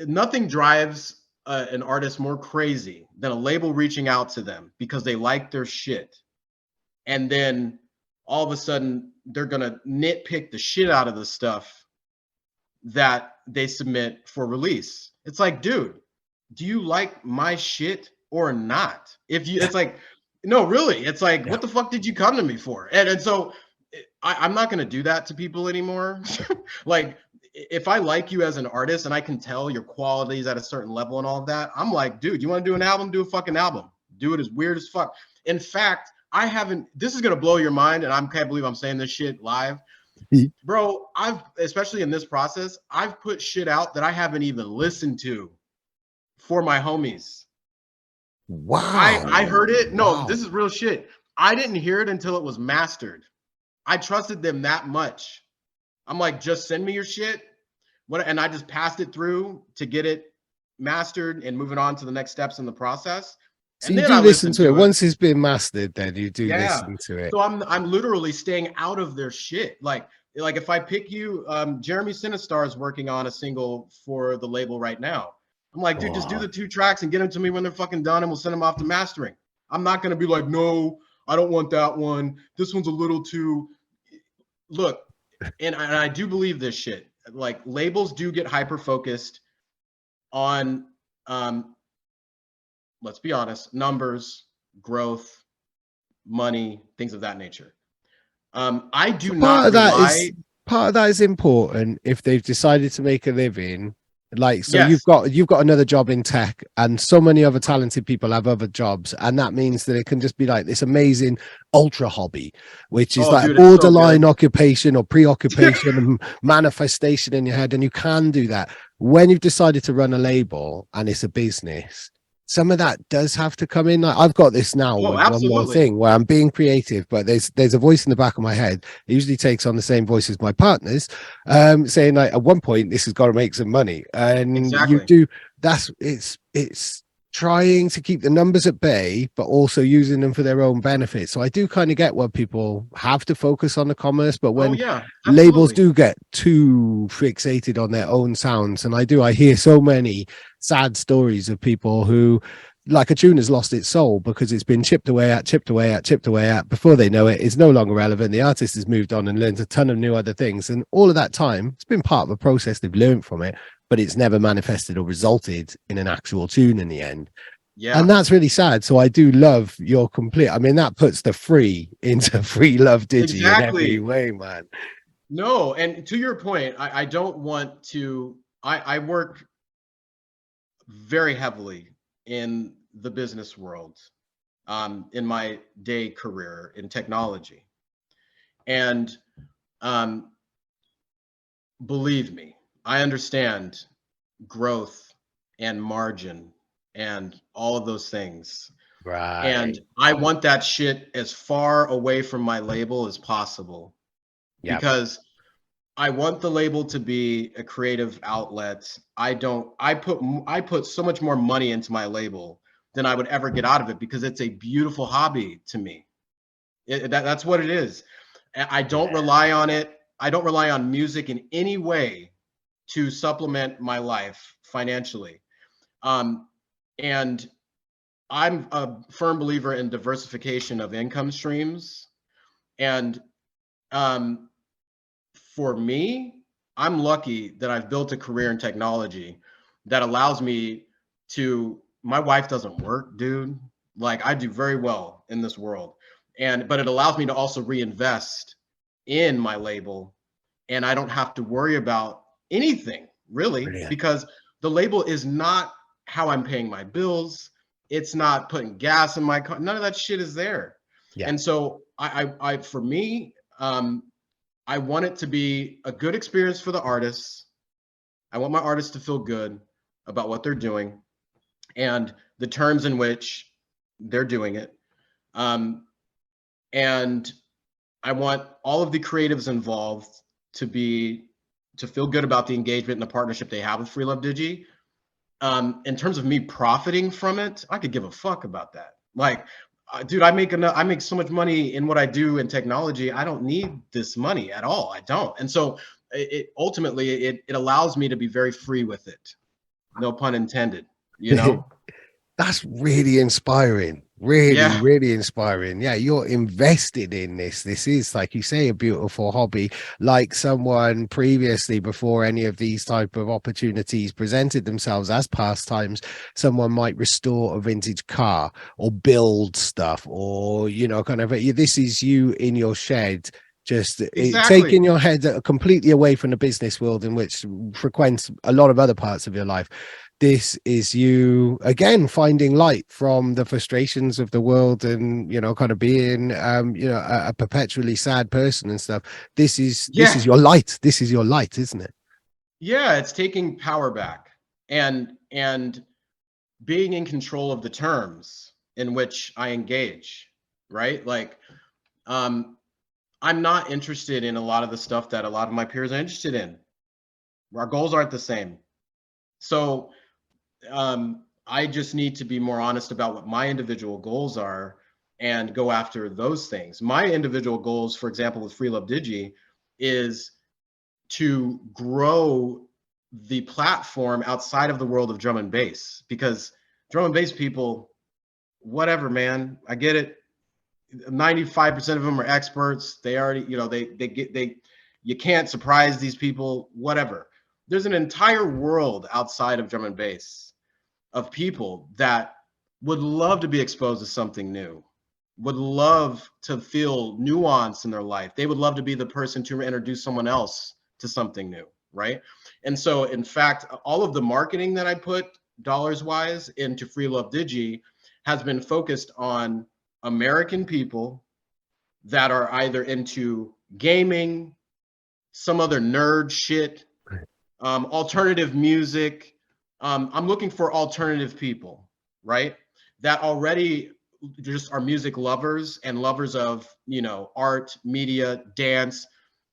Nothing drives an artist more crazy than a label reaching out to them because they like their shit, and then all of a sudden they're gonna nitpick the shit out of the stuff that they submit for release. It's like, dude, do you like my shit or not? It's like, no, really, it's like, what the fuck did you come to me for? And so I'm not going to do that to people anymore. Like, if I like you as an artist and I can tell your qualities at a certain level and all of that, I'm like, dude, you want to do an album? Do a fucking album. Do it as weird as fuck. In fact, this is going to blow your mind, and I can't believe I'm saying this shit live. Bro, especially in this process, I've put shit out that I haven't even listened to for my homies. Wow. I heard it. No, This is real shit. I didn't hear it until it was mastered. I trusted them that much. I'm like, just send me your shit. And I just passed it through to get it mastered and moving on to the next steps in the process. So you do listen to it once it's been mastered. Then you do listen to it. So I'm literally staying out of their shit. Like if I pick you, Jeremy Sinistar is working on a single for the label right now. I'm like, dude, just do the 2 tracks and get them to me when they're fucking done, and we'll send them off to mastering. I'm not gonna be like, no, I don't want that one. This one's a little too. Look, and I do believe this shit. Like, labels do get hyper focused on, let's be honest, numbers, growth, money, things of that nature. I do not rely. Part of that is important if they've decided to make a living. Like, so yes. you've got another job in tech, and so many other talented people have other jobs, and that means that it can just be like this amazing ultra hobby, which is like a borderline occupation or preoccupation and manifestation in your head. And you can do that when you've decided to run a label and it's a business. Some of that does have to come in. Like, I've got this now with one more thing where I'm being creative, but there's a voice in the back of my head. It usually takes on the same voice as my partner's, saying like, at one point this has got to make some money, and you do. It's trying to keep the numbers at bay, but also using them for their own benefit. So I do kind of get why people have to focus on the commerce, but when yeah, labels absolutely. do get too fixated on their own sounds, and I hear so many sad stories of people who, like, a tune has lost its soul because it's been chipped away at. Before they know it, it's no longer relevant. The artist has moved on and learned a ton of new other things. And all of that time, it's been part of a process. They've learned from it, but it's never manifested or resulted in an actual tune in the end. Yeah. And that's really sad. So I do love your complete, I mean, that puts the free into Free Love Digi in every way, man. No, and to your point, I don't want to, I work very heavily in the business world, in my day career in technology. And believe me, I understand growth and margin and all of those things. Right. And I want that shit as far away from my label as possible. Yep. Because I want the label to be a creative outlet. I put so much more money into my label than I would ever get out of it because it's a beautiful hobby to me. That's what it is. I don't rely on it. I don't rely on music in any way to supplement my life financially. And I'm a firm believer in diversification of income streams. And for me, I'm lucky that I've built a career in technology that allows me to, my wife doesn't work, dude. Like, I do very well in this world. But it allows me to also reinvest in my label, and I don't have to worry about anything really. Brilliant. Because the label is not how I'm paying my bills. It's not putting gas in my car. None of that shit is there. Yeah. And so I for me, I want it to be a good experience for the artists. I want my artists to feel good about what they're doing and the terms in which they're doing it. And I want all of the creatives involved to feel good about the engagement and the partnership they have with Free Love Digi. In terms of me profiting from it, I could give a fuck about that. Like, dude, I make so much money in what I do in technology. I don't need this money at all. I don't. And so it ultimately it allows me to be very free with it. No pun intended, you know? That's really inspiring. Really inspiring. Yeah, you're invested in this. This is, like you say, a beautiful hobby. Like someone previously, before any of these type of opportunities presented themselves as pastimes, someone might restore a vintage car or build stuff, or, you know, kind of, this is you in your shed, just taking your head completely away from the business world, in which frequents a lot of other parts of your life. This is you again finding light from the frustrations of the world, and, you know, kind of being you know, a perpetually sad person and stuff. This is your light. This is your light, isn't it? Yeah, it's taking power back and being in control of the terms in which I engage, right? Like, I'm not interested in a lot of the stuff that a lot of my peers are interested in. Our goals aren't the same. So I just need to be more honest about what my individual goals are and go after those things. My individual goals, for example, with Free Love Digi, is to grow the platform outside of the world of drum and bass, because drum and bass people, whatever, man, I get it. 95% of them are experts. They already, you know, you can't surprise these people, whatever. There's an entire world outside of drum and bass of people that would love to be exposed to something new, would love to feel nuance in their life. They would love to be the person to introduce someone else to something new, right? And so, in fact, all of the marketing that I put dollars-wise into Free Love Digi has been focused on American people that are either into gaming, some other nerd shit, alternative music. I'm looking for alternative people, right? That already just are music lovers and lovers of, you know, art, media, dance.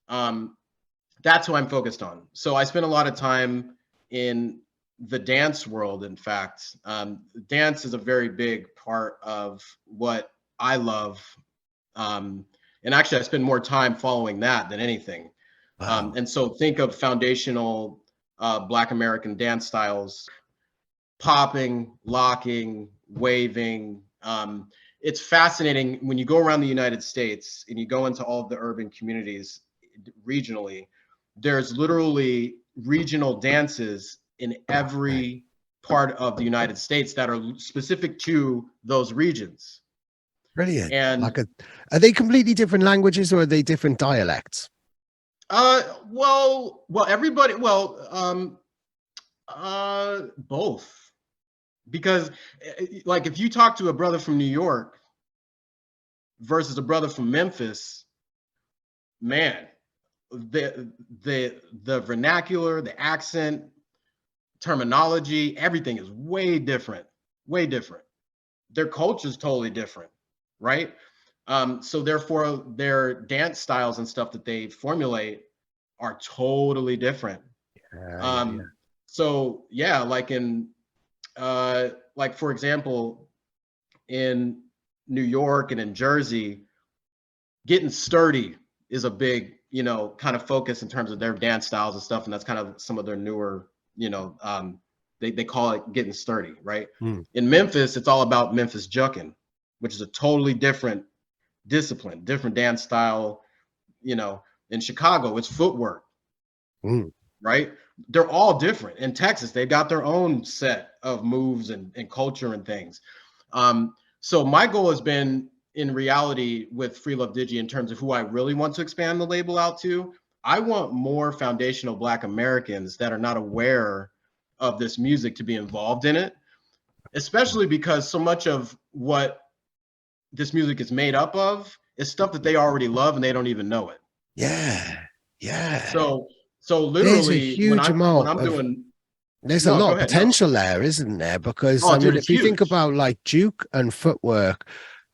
That's who I'm focused on. So I spend a lot of time in the dance world. In fact, dance is a very big part of what I love. And actually, I spend more time following that than anything. Wow. And so think of foundational Black American dance styles: popping, locking, waving. It's fascinating when you go around the United States and you go into all of the urban communities regionally, there's literally regional dances in every part of the United States that are specific to those regions. Brilliant. And Are they completely different languages or are they different dialects? well, everybody, both. Because like if you talk to a brother from New York versus a brother from Memphis, man, the vernacular, the accent, terminology, everything is way different, way different. Their culture is totally different, right? So therefore their dance styles and stuff that they formulate are totally different. Yeah. So yeah, like for example, in New York and in Jersey, getting sturdy is a big, kind of focus in terms of their dance styles and stuff. And that's kind of some of their newer, they call it getting sturdy, right? In Memphis, it's all about Memphis jucking, which is a totally different discipline, different dance style. In Chicago, it's footwork, right? They're all different. In Texas, they've got their own set of moves and culture and things. So my goal has been, in reality, with Free Love Digi, in terms of who I really want to expand the label out to, I want more foundational Black Americans that are not aware of this music to be involved in it, especially because so much of what this music is made up of is stuff that they already love and they don't even know it. Yeah. So literally, when I'm doing, there's a lot of potential there, isn't there? Because I mean, if you think about like Juke and Footwork,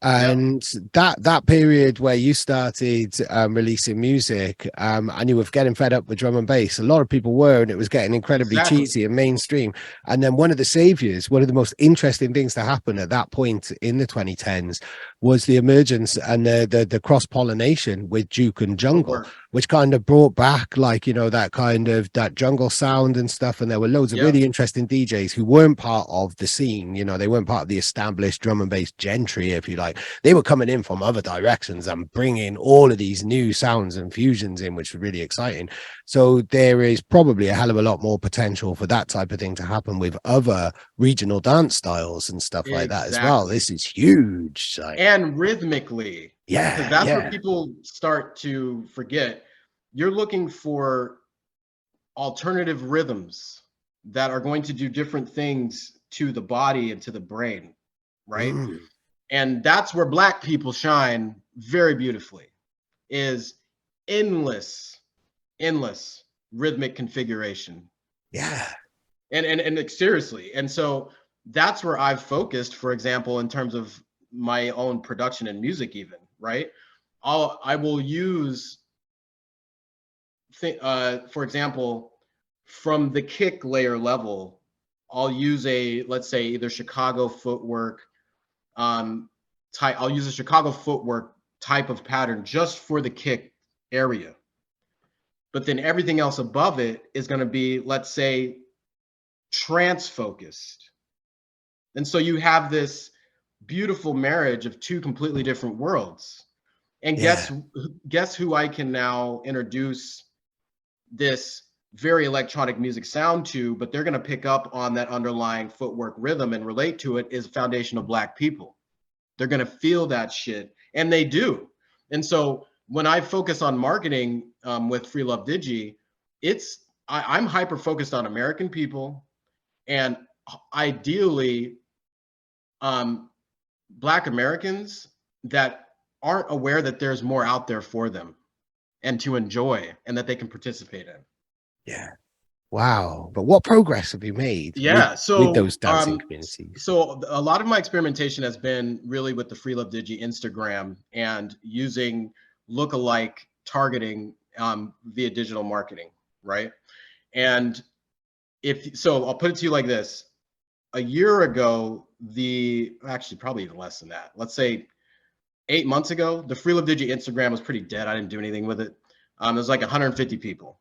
and that period where you started releasing music, and you were getting fed up with drum and bass, a lot of people were, and it was getting incredibly cheesy and mainstream. And then one of the most interesting things to happen at that point in the 2010s was the emergence and the cross-pollination with Juke and Jungle, which kind of brought back that jungle sound and stuff. And there were loads of really interesting DJs who weren't part of the scene. They weren't part of the established drum and bass gentry, if you like. They were coming in from other directions and bringing all of these new sounds and fusions in, which was really exciting. So there is probably a hell of a lot more potential for that type of thing to happen with other regional dance styles and stuff like that as well. This is huge. And rhythmically, because that's what people start to forget. You're looking for alternative rhythms that are going to do different things to the body and to the brain, right? And that's where Black people shine very beautifully, is endless rhythmic configuration. And seriously. And so that's where I've focused, for example, in terms of my own production and music, even, right? I will use, for example, from the kick layer level, I'll use let's say either Chicago footwork type. I'll use a Chicago footwork type of pattern just for the kick area. But then everything else above it is going to be, let's say, trance focused. And so you have this beautiful marriage of two completely different worlds. And guess who I can now introduce this very electronic music sound to, but they're going to pick up on that underlying footwork rhythm and relate to it, is foundational Black people. They're going to feel that shit, and they do. And so when I focus on marketing with Free Love Digi, I'm hyper focused on American people, and ideally Black Americans that aren't aware that there's more out there for them and to enjoy and that they can participate in. Wow. But what progress have you made with those dancing communities? So a lot of my experimentation has been really with the Free Love Digi Instagram and using lookalike targeting via digital marketing, right? And if so, I'll put it to you like this. A year ago, actually probably even less than that. Let's say 8 months ago, the Free Love Digi Instagram was pretty dead. I didn't do anything with it. It was like 150 people.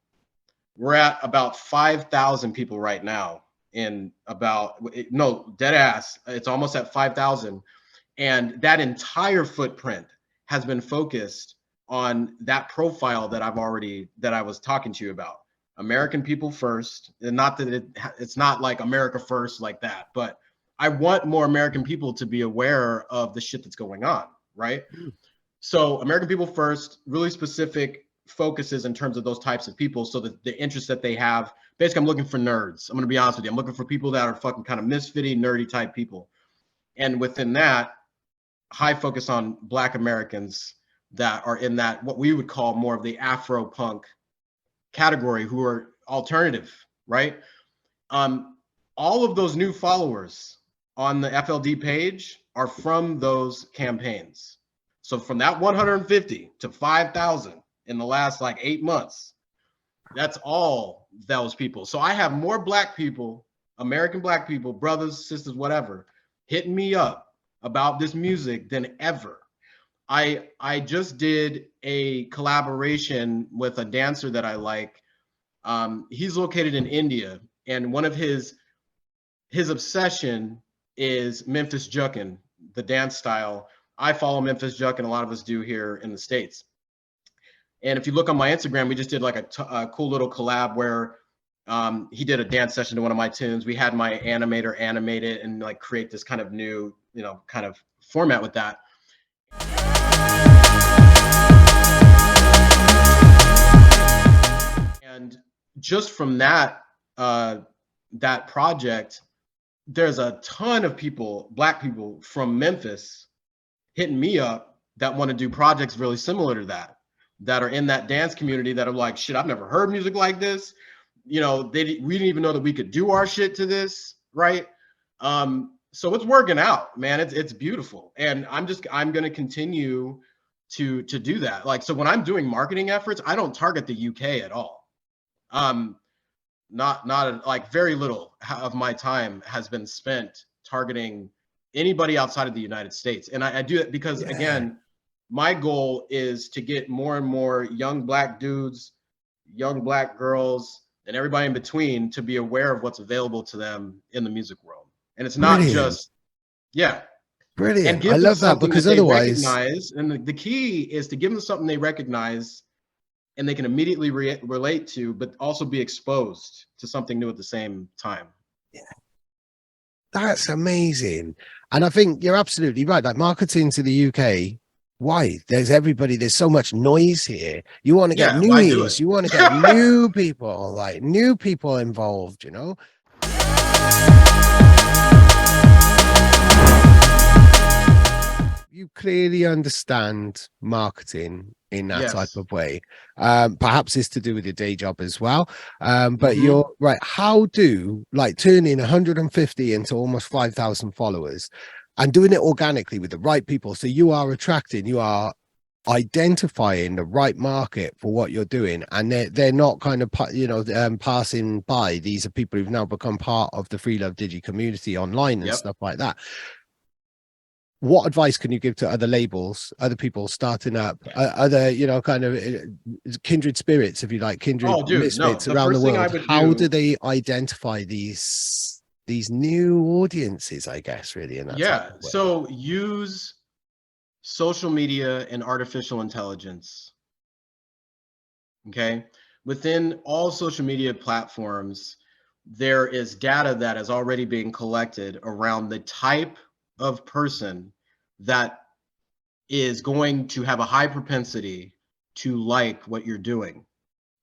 We're at about 5,000 people right now. In about no dead ass, it's almost at 5,000, and that entire footprint has been focused on that profile that I was talking to you about. American people first, and not that it's not like America first like that, but I want more American people to be aware of the shit that's going on, right? So American people first, really specific focuses in terms of those types of people, so that the interests that they have. Basically, I'm looking for nerds. I'm going to be honest with you. I'm looking for people that are fucking kind of misfitty, nerdy type people. And within that, high focus on Black Americans that are in that, what we would call more of the Afro punk category, who are alternative, right? All of those new followers on the FLD page are from those campaigns. So from that 150 to 5,000 in the last like 8 months, that's all those people. So I have more Black people, American Black people, brothers, sisters, whatever, hitting me up about this music than ever. I just did a collaboration with a dancer that I like. He's located in India, and one of his obsession is Memphis Jukin, the dance style. I follow Memphis Jukin, a lot of us do here in the States. And if you look on my Instagram, we just did like a cool little collab where he did a dance session to one of my tunes. We had my animator animate it and like create this kind of new, kind of format with that. And just from that project, there's a ton of people, Black people from Memphis, hitting me up that want to do projects really similar to that are in that dance community, that are like, shit, I've never heard music like this. We didn't even know that we could do our shit to this, right? So it's working out, man. It's beautiful, and I'm going to continue to do that. Like, so when I'm doing marketing efforts, I don't target the UK at all. Not like, very little of my time has been spent targeting anybody outside of the United States, and I do it because, again, my goal is to get more and more young Black dudes, young Black girls, and everybody in between to be aware of what's available to them in the music world. And it's not just, brilliant. And give I love that, because otherwise, recognize, and the key is to give them something they recognize and they can immediately relate to, but also be exposed to something new at the same time. Yeah, that's amazing. And I think you're absolutely right. Like, marketing to the UK, why? There's so much noise here. You want to get new ears, you want to get new people, like new people involved, You clearly understand marketing in that type of way. Perhaps it's to do with your day job as well. But you're right. How do, like, turning 150 into almost 5,000 followers and doing it organically with the right people? So you are identifying the right market for what you're doing, and they're not kind of passing by. These are people who've now become part of the Free Love Digi community online and stuff like that. What advice can you give to other labels, other people starting up, other kind of kindred spirits, if you like, misfits around the world? How do they identify these new audiences, I guess, really? In that so use social media and artificial intelligence. Okay, within all social media platforms, there is data that is already being collected around the type of person that is going to have a high propensity to like what you're doing.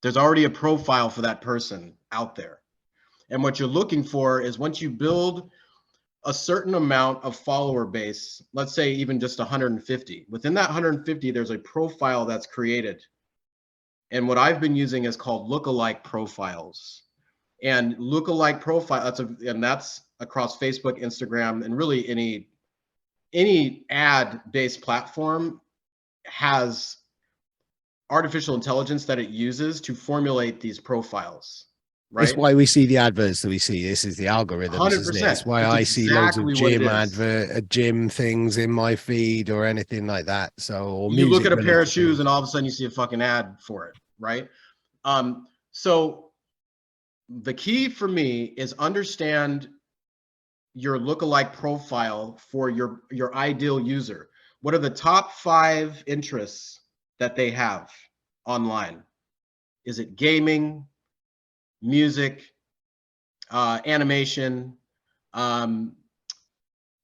There's already a profile for that person out there. And what you're looking for is, once you build a certain amount of follower base, let's say even just 150, within that 150, there's a profile that's created. And what I've been using is called lookalike profiles. And lookalike profile, that's across Facebook, Instagram, and really any ad-based platform has artificial intelligence that it uses to formulate these profiles. right? It's why we see the adverts that we see. This is the algorithms, isn't it? 100%. It's why It's I see loads of exactly what it is. gym things in my feed or anything like that. So, or You look music at a pair of related shoes things. and all of a sudden you see a fucking ad for it, right? So the key for me is understand your lookalike profile for your ideal user. What are the top 5 interests that they have online? Is it gaming, music, animation,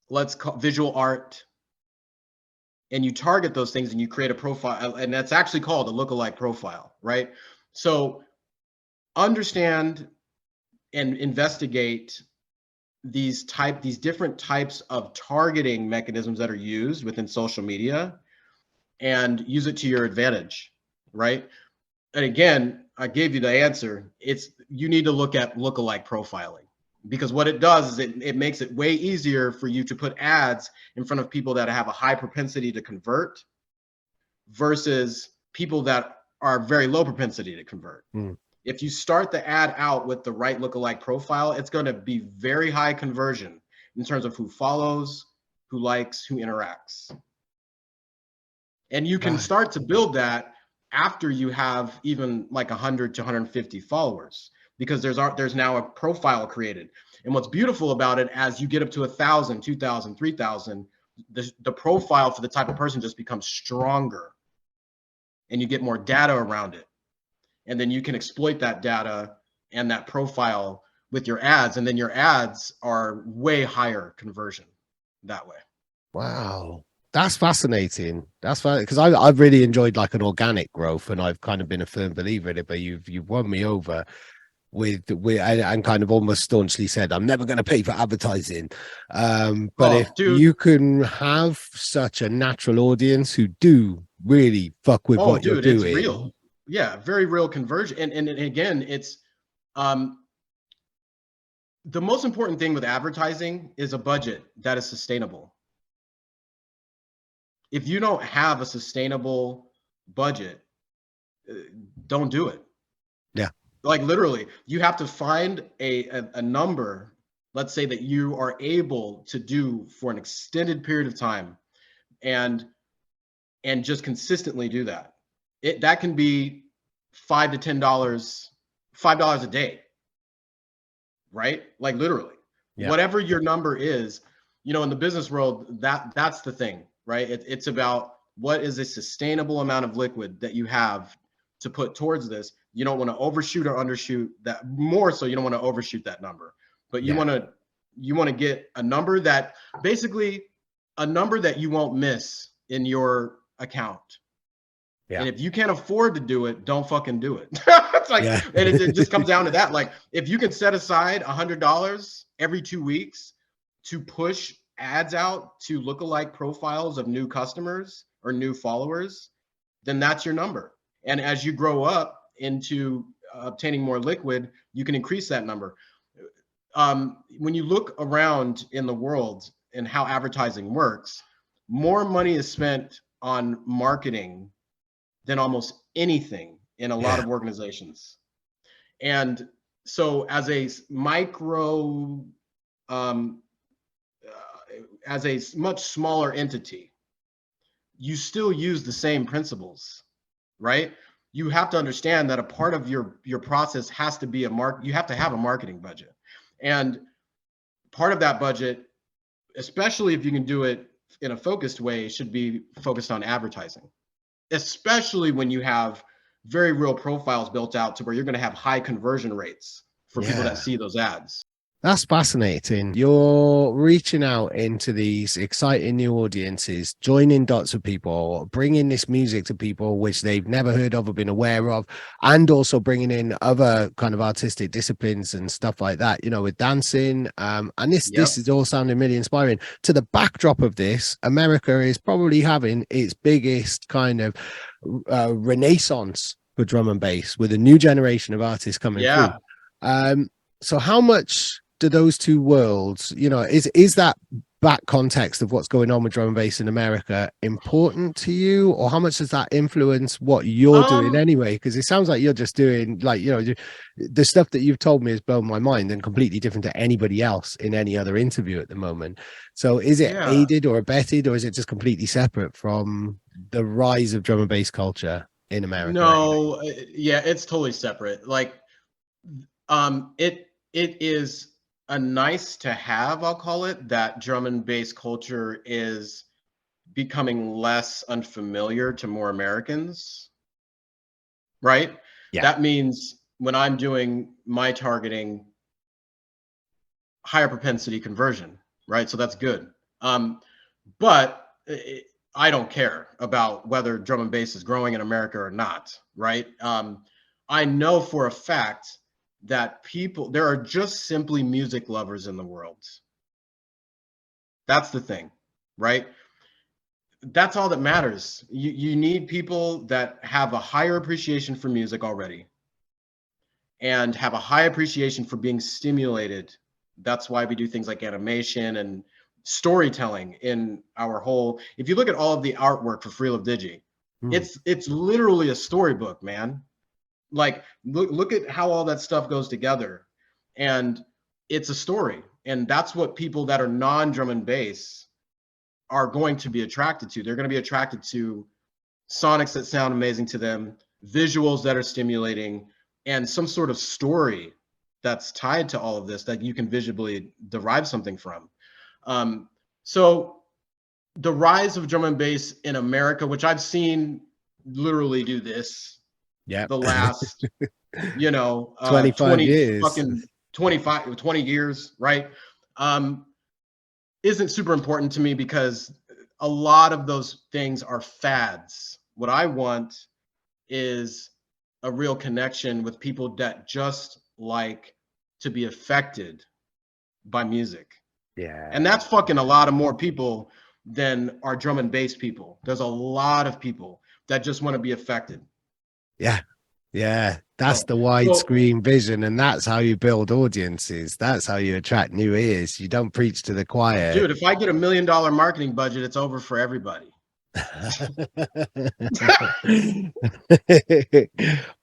let's call visual art? And you target those things and you create a profile, and that's actually called a lookalike profile, right? So understand and investigate these different types of targeting mechanisms that are used within social media and use it to your advantage, right? And again, I gave you the answer. You need to look at lookalike profiling, because what it does is it makes it way easier for you to put ads in front of people that have a high propensity to convert versus people that are very low propensity to convert. If you start the ad out with the right lookalike profile, it's going to be very high conversion in terms of who follows, who likes, who interacts. And you can start to build that after you have even like 100 to 150 followers, because there's now a profile created. And what's beautiful about it, as you get up to 1,000, 2,000, 3,000, the profile for the type of person just becomes stronger, and you get more data around it. And then you can exploit that data and that profile with your ads, and then your ads are way higher conversion that way. Wow. That's fascinating. That's fascinating, because I've really enjoyed like an organic growth, and I've kind of been a firm believer in it, but you've won me over with and kind of almost staunchly said I'm never going to pay for advertising. But if you can have such a natural audience who do really fuck with what you're doing, it's real. Yeah, very real conversion. And again, it's the most important thing with advertising is a budget that is sustainable. If you don't have a sustainable budget, don't do it. Yeah. Like literally, you have to find a number, let's say, that you are able to do for an extended period of time, and just consistently do that. That can be $5 to $10, $5 a day, right? Like literally, whatever your number is, in the business world, that's the thing, right? It's about what is a sustainable amount of liquid that you have to put towards this. You don't want to overshoot or undershoot that. More so, you don't want to overshoot that number, but you want to get a number that basically a number that you won't miss in your account. Yeah. And if you can't afford to do it, don't fucking do it. It's like, and it just comes down to that. Like, if you can set aside $100 every 2 weeks to push ads out to lookalike profiles of new customers or new followers, then that's your number. And as you grow up into obtaining more liquid, you can increase that number. When you look around in the world and how advertising works, more money is spent on marketing than almost anything in a lot of organizations. And so as a micro, as a much smaller entity, you still use the same principles, right? You have to understand that a part of your process has to be you have to have a marketing budget. And part of that budget, especially if you can do it in a focused way, should be focused on advertising, especially when you have very real profiles built out to where you're going to have high conversion rates for people that see those ads. That's fascinating. You're reaching out into these exciting new audiences, joining dots with people, bringing this music to people which they've never heard of or been aware of, and also bringing in other kind of artistic disciplines and stuff like that, with dancing. And this is all sounding really inspiring. To the backdrop of this, America is probably having its biggest kind of renaissance for drum and bass, with a new generation of artists coming through. So how much do those two worlds, is that back context of what's going on with drum and bass in America important to you, or how much does that influence what you're doing anyway? Because it sounds like you're just doing, like, you know, the stuff that you've told me has blown my mind and completely different to anybody else in any other interview at the moment. So is it aided or abetted, or is it just completely separate from the rise of drum and bass culture in America? No, yeah, it's totally separate. Like, it is a nice to have, I'll call it, that drum and bass culture is becoming less unfamiliar to more Americans, right? Yeah. That means when I'm doing my targeting, higher propensity conversion, right? So that's good. But I don't care about whether drum and bass is growing in America or not, right? I know for a fact that there are just simply music lovers in the world. That's the thing, right? That's all that matters. You need people that have a higher appreciation for music already and have a high appreciation for being stimulated. That's why we do things like animation and storytelling in our whole. If you look at all of the artwork for Free Love Digi, it's literally a storybook, man. Like, look at how all that stuff goes together, and it's a story. And that's what people that are non-drum and bass are going to be attracted to. They're going to be attracted to sonics that sound amazing to them, visuals that are stimulating, and some sort of story that's tied to all of this that you can visually derive something from. So the rise of drum and bass in America, which I've seen literally do this, the last, 25 years, fucking 20 years, right? Isn't super important to me because a lot of those things are fads. What I want is a real connection with people that just like to be affected by music. Yeah. And that's fucking a lot of more people than our drum and bass people. There's a lot of people that just want to be affected. Yeah. Yeah. That's the widescreen vision. And that's how you build audiences. That's how you attract new ears. You don't preach to the choir. Dude, if I get $1 million marketing budget, it's over for everybody.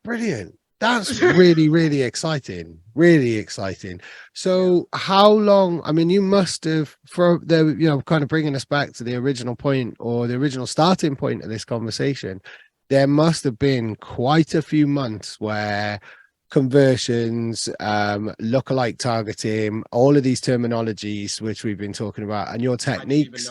Brilliant. That's really, really exciting. Really exciting. So how long, I mean, you must have, for the, kind of bringing us back to the original point, or the original starting point of this conversation, there must have been quite a few months where conversions, lookalike targeting, all of these terminologies which we've been talking about, and your techniques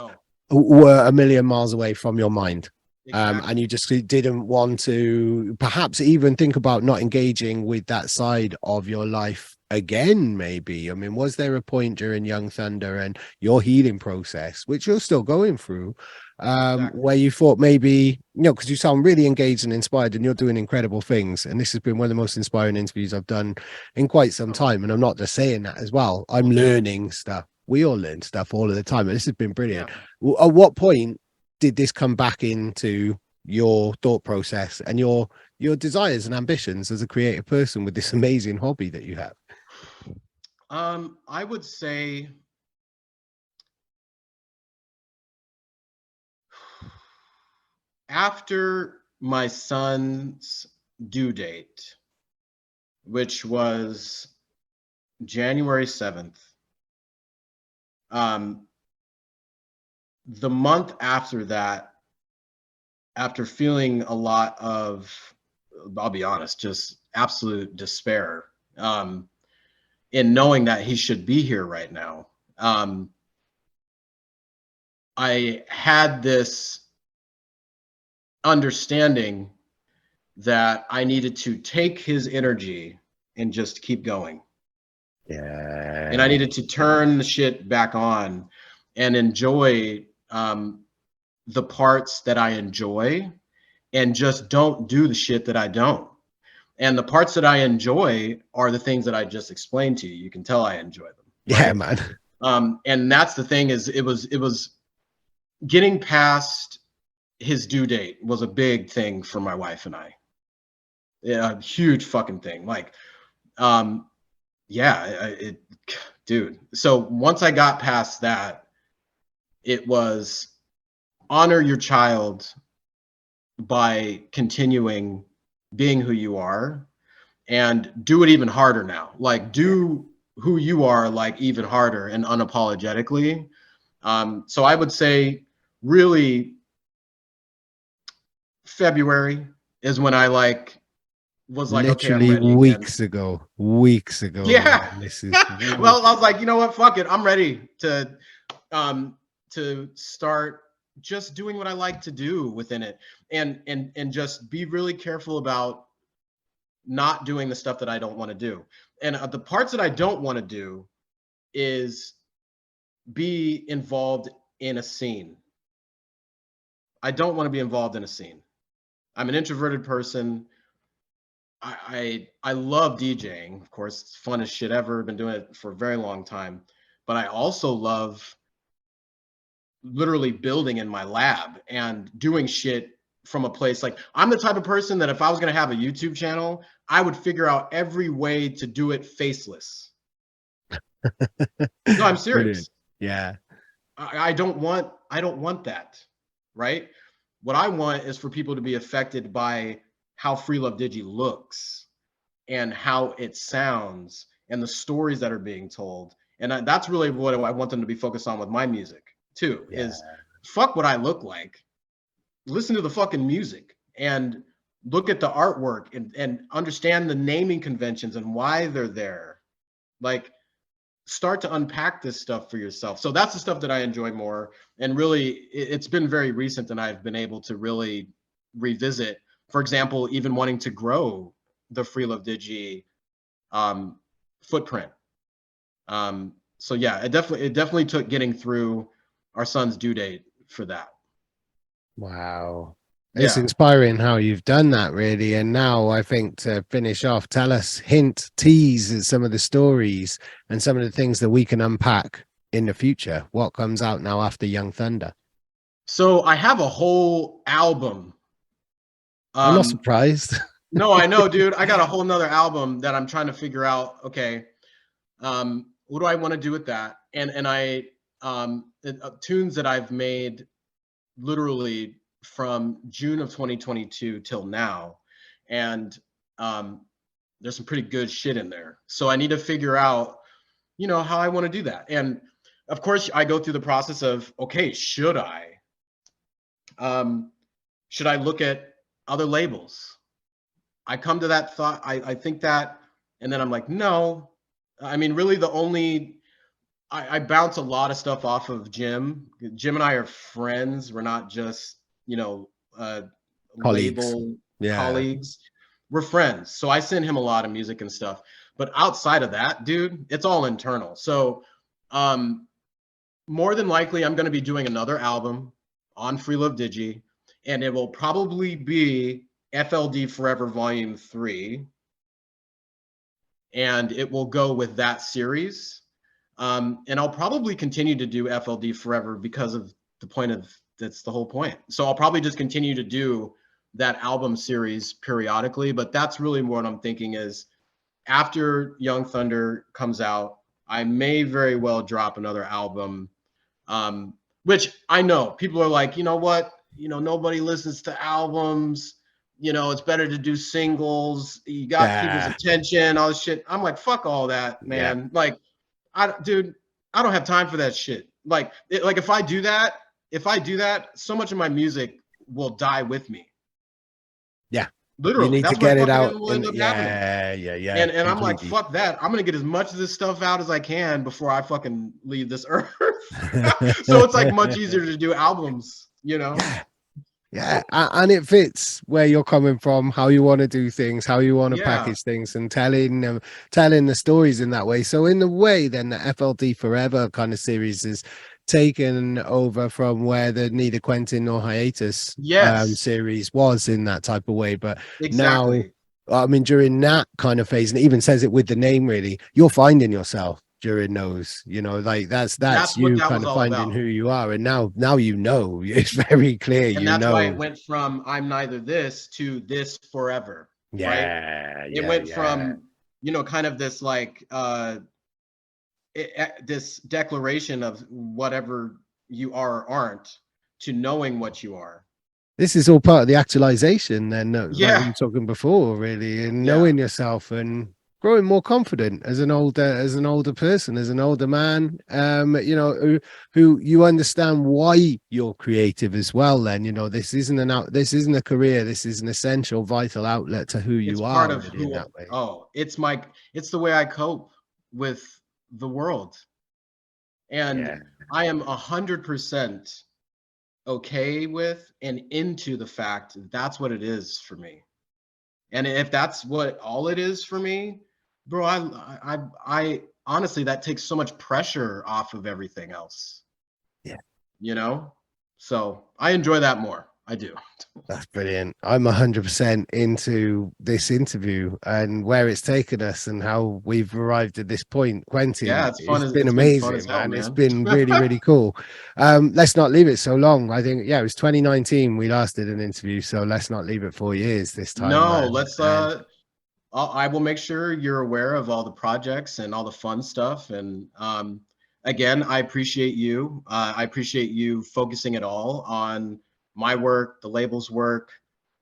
were a million miles away from your mind. And you just didn't want to perhaps even think about not engaging with that side of your life again, maybe. I mean, was there a point during Young Thunder and your healing process, which you're still going through, where you thought maybe, because you sound really engaged and inspired and you're doing incredible things, and this has been one of the most inspiring interviews I've done in quite some time, and I'm not just saying that as well, I'm learning stuff. We all learn stuff all of the time, and this has been brilliant. At what point did this come back into your thought process and your desires and ambitions as a creative person with this amazing hobby that you have? I would say after my son's due date, which was January 7th, the month after that, after feeling a lot of, I'll be honest, just absolute despair, in knowing that he should be here right now, I had this understanding that I needed to take his energy and just keep going. Yeah. And I needed to turn the shit back on and enjoy the parts that I enjoy, and just don't do the shit that I don't. And the parts that I enjoy are the things that I just explained to you. You can tell I enjoy them. Right? Yeah, man. And that's the thing, is it was getting past his due date was a big thing for my wife and I. Yeah, a huge fucking thing. Like, dude. So once I got past that, it was honor your child by continuing being who you are, and do it even harder now. Like, do who you are, like, even harder and unapologetically. So I would say really February is when I was like, okay, I'm Literally ready again. weeks ago. Yeah. Man, this is Well, I was like, you know what? Fuck it. I'm ready to start just doing what I like to do within it, and just be really careful about not doing the stuff that I don't want to do. And the parts that I don't want to do is be involved in a scene. I don't want to be involved in a scene. I'm an introverted person. I love DJing. Of course, it's fun as shit ever. Been doing it for a very long time. But I also love literally building in my lab and doing shit from a place. Like, I'm the type of person that if I was going to have a YouTube channel, I would figure out every way to do it faceless. No, I'm serious. Brilliant. Yeah. I don't want that, right? What I want is for people to be affected by how Free Love Digi looks and how it sounds and the stories that are being told. And that's really what I want them to be focused on with my music too, is fuck what I look like. Listen to the fucking music and look at the artwork and understand the naming conventions and why they're there. Like, start to unpack this stuff for yourself. So that's the stuff that I enjoy more. And really, it's been very recent that I've been able to really revisit, for example, even wanting to grow the Free Love Digi footprint. So yeah, it definitely took getting through our son's due date for that. Wow. Yeah. It's inspiring how you've done that, really. And now I think to finish off, tell us, tease some of the stories and some of the things that we can unpack in the future. What comes out now after Young Thunder? So I have a whole album. I'm not surprised. No, I know, dude. I got a whole nother album that I'm trying to figure out. Okay, what do I want to do with that? And I tunes that I've made literally from June of 2022 till now, and there's some pretty good shit in there. So I need to figure out, how I want to do that. And of course, I go through the process of, okay, should I look at other labels? I come to that thought. I think that, and then I'm like, no. I mean, really, I bounce a lot of stuff off of Jim. Jim and I are friends. We're not just, label colleagues. We're friends. So I send him a lot of music and stuff. But outside of that, dude, it's all internal. So more than likely, I'm going to be doing another album on Free Love Digi, and it will probably be FLD Forever Volume 3. And it will go with that series. And I'll probably continue to do FLD Forever because of that's the whole point. So I'll probably just continue to do that album series periodically, but that's really what I'm thinking is after Young Thunder comes out, I may very well drop another album, which I know people are like, you know what? Nobody listens to albums. It's better to do singles. You got people's attention, all this shit. I'm like, fuck all that, man. Yeah. Like, I don't have time for that shit. Like if I do that, so much of my music will die with me. Yeah. Literally. You need that's to get it out. Yeah. And completely. I'm like, fuck that. I'm going to get as much of this stuff out as I can before I fucking leave this earth. So it's like much easier to do albums, Yeah, and it fits where you're coming from, how you want to do things, how you want to package things, and telling the stories in that way. So in the way, then the FLD Forever kind of series is taken over from where the Neither Quentin nor Hiatus series was in that type of way. But now, I mean, during that kind of phase, and it even says it with the name, really, you're finding yourself during those, like that's you kind of finding who you are. And now it's very clear. And that's why it went from I'm neither this to this forever. It went from, kind of this like this declaration of whatever you are or aren't to knowing what you are. This is all part of the actualization then, like we Yeah. were talking before, really, and Yeah. knowing yourself and growing more confident as an older person, as an older man, you know, who you understand why you're creative as well. Then, you know, this isn't a career, this is an essential, vital outlet to who It's you part are, of really, in who, that way. it's the way I cope with the world. And Yeah. I am 100% okay with and into the fact that's what it is for me. And if that's what all it is for me, bro, I honestly, that takes so much pressure off of everything else. Yeah. You know? So I enjoy that more. I do. That's brilliant. I'm 100% into this interview and where it's taken us and how we've arrived at this point. Quentin, Yeah, it's fun. it's been It's been fun as amazing, hell, man. It's man. been really, really cool. Let's not leave it so long. I think, yeah, it was 2019 we last did an interview, so let's not leave it 4 years this time. No, Man. let's I will make sure you're aware of all the projects and all the fun stuff. And again, I appreciate you. I appreciate you focusing it all on my work, the label's work.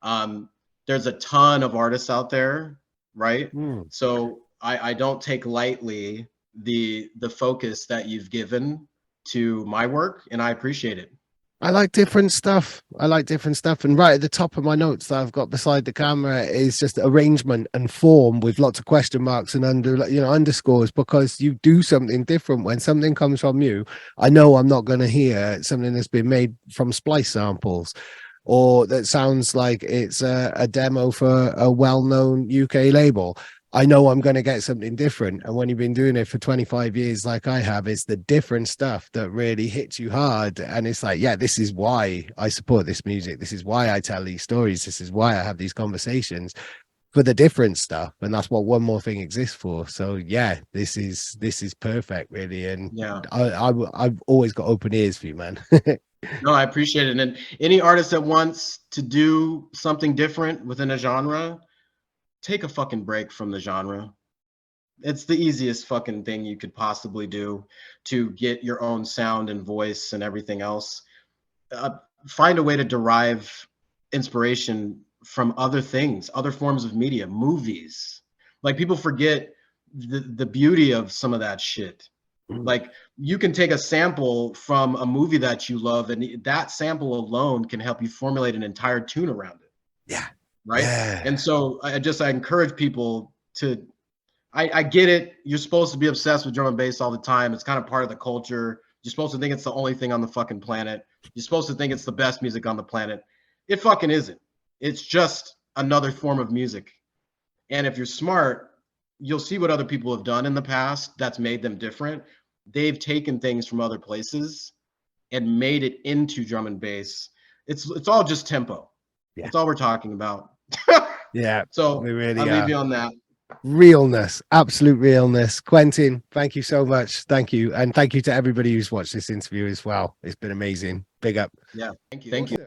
There's a ton of artists out there, right? So I don't take lightly the focus that you've given to my work, and I appreciate it. I like different stuff. And right at the top of my notes that I've got beside the camera is just arrangement and form with lots of question marks and underscores, because you do something different. When something comes from you, I know I'm not going to hear something that's been made from splice samples, or that sounds like it's a demo for a well-known UK label. I know I'm going to get something different. And when you've been doing it for 25 years, like I have, it's the different stuff that really hits you hard. And it's like, yeah, this is why I support this music. This is why I tell these stories. This is why I have these conversations, for the different stuff. And that's what One More Thing exists for. So yeah, this is perfect, really. And Yeah. I've always got open ears for you, man. No, I appreciate it. And any artist that wants to do something different within a genre, take a fucking break from the genre. It's the easiest fucking thing you could possibly do to get your own sound and voice and everything else. Find a way to derive inspiration from other things, other forms of media, movies. Like, people forget the beauty of some of that shit. Like, you can take a sample from a movie that you love, and that sample alone can help you formulate an entire tune around it. Yeah. Right. Yeah. And so I encourage people to, I get it. You're supposed to be obsessed with drum and bass all the time. It's kind of part of the culture. You're supposed to think it's the only thing on the fucking planet. You're supposed to think it's the best music on the planet. It fucking isn't. It's just another form of music. And if you're smart, you'll see what other people have done in the past that's made them different. They've taken things from other places and made it into drum and bass. It's all just tempo. Yeah. That's all we're talking about. Yeah. So we really I'll leave you on that. Realness, absolute realness. Quentin, thank you so much. Thank you. And thank you to everybody who's watched this interview as well. It's been amazing. Big up. Yeah. Thank you.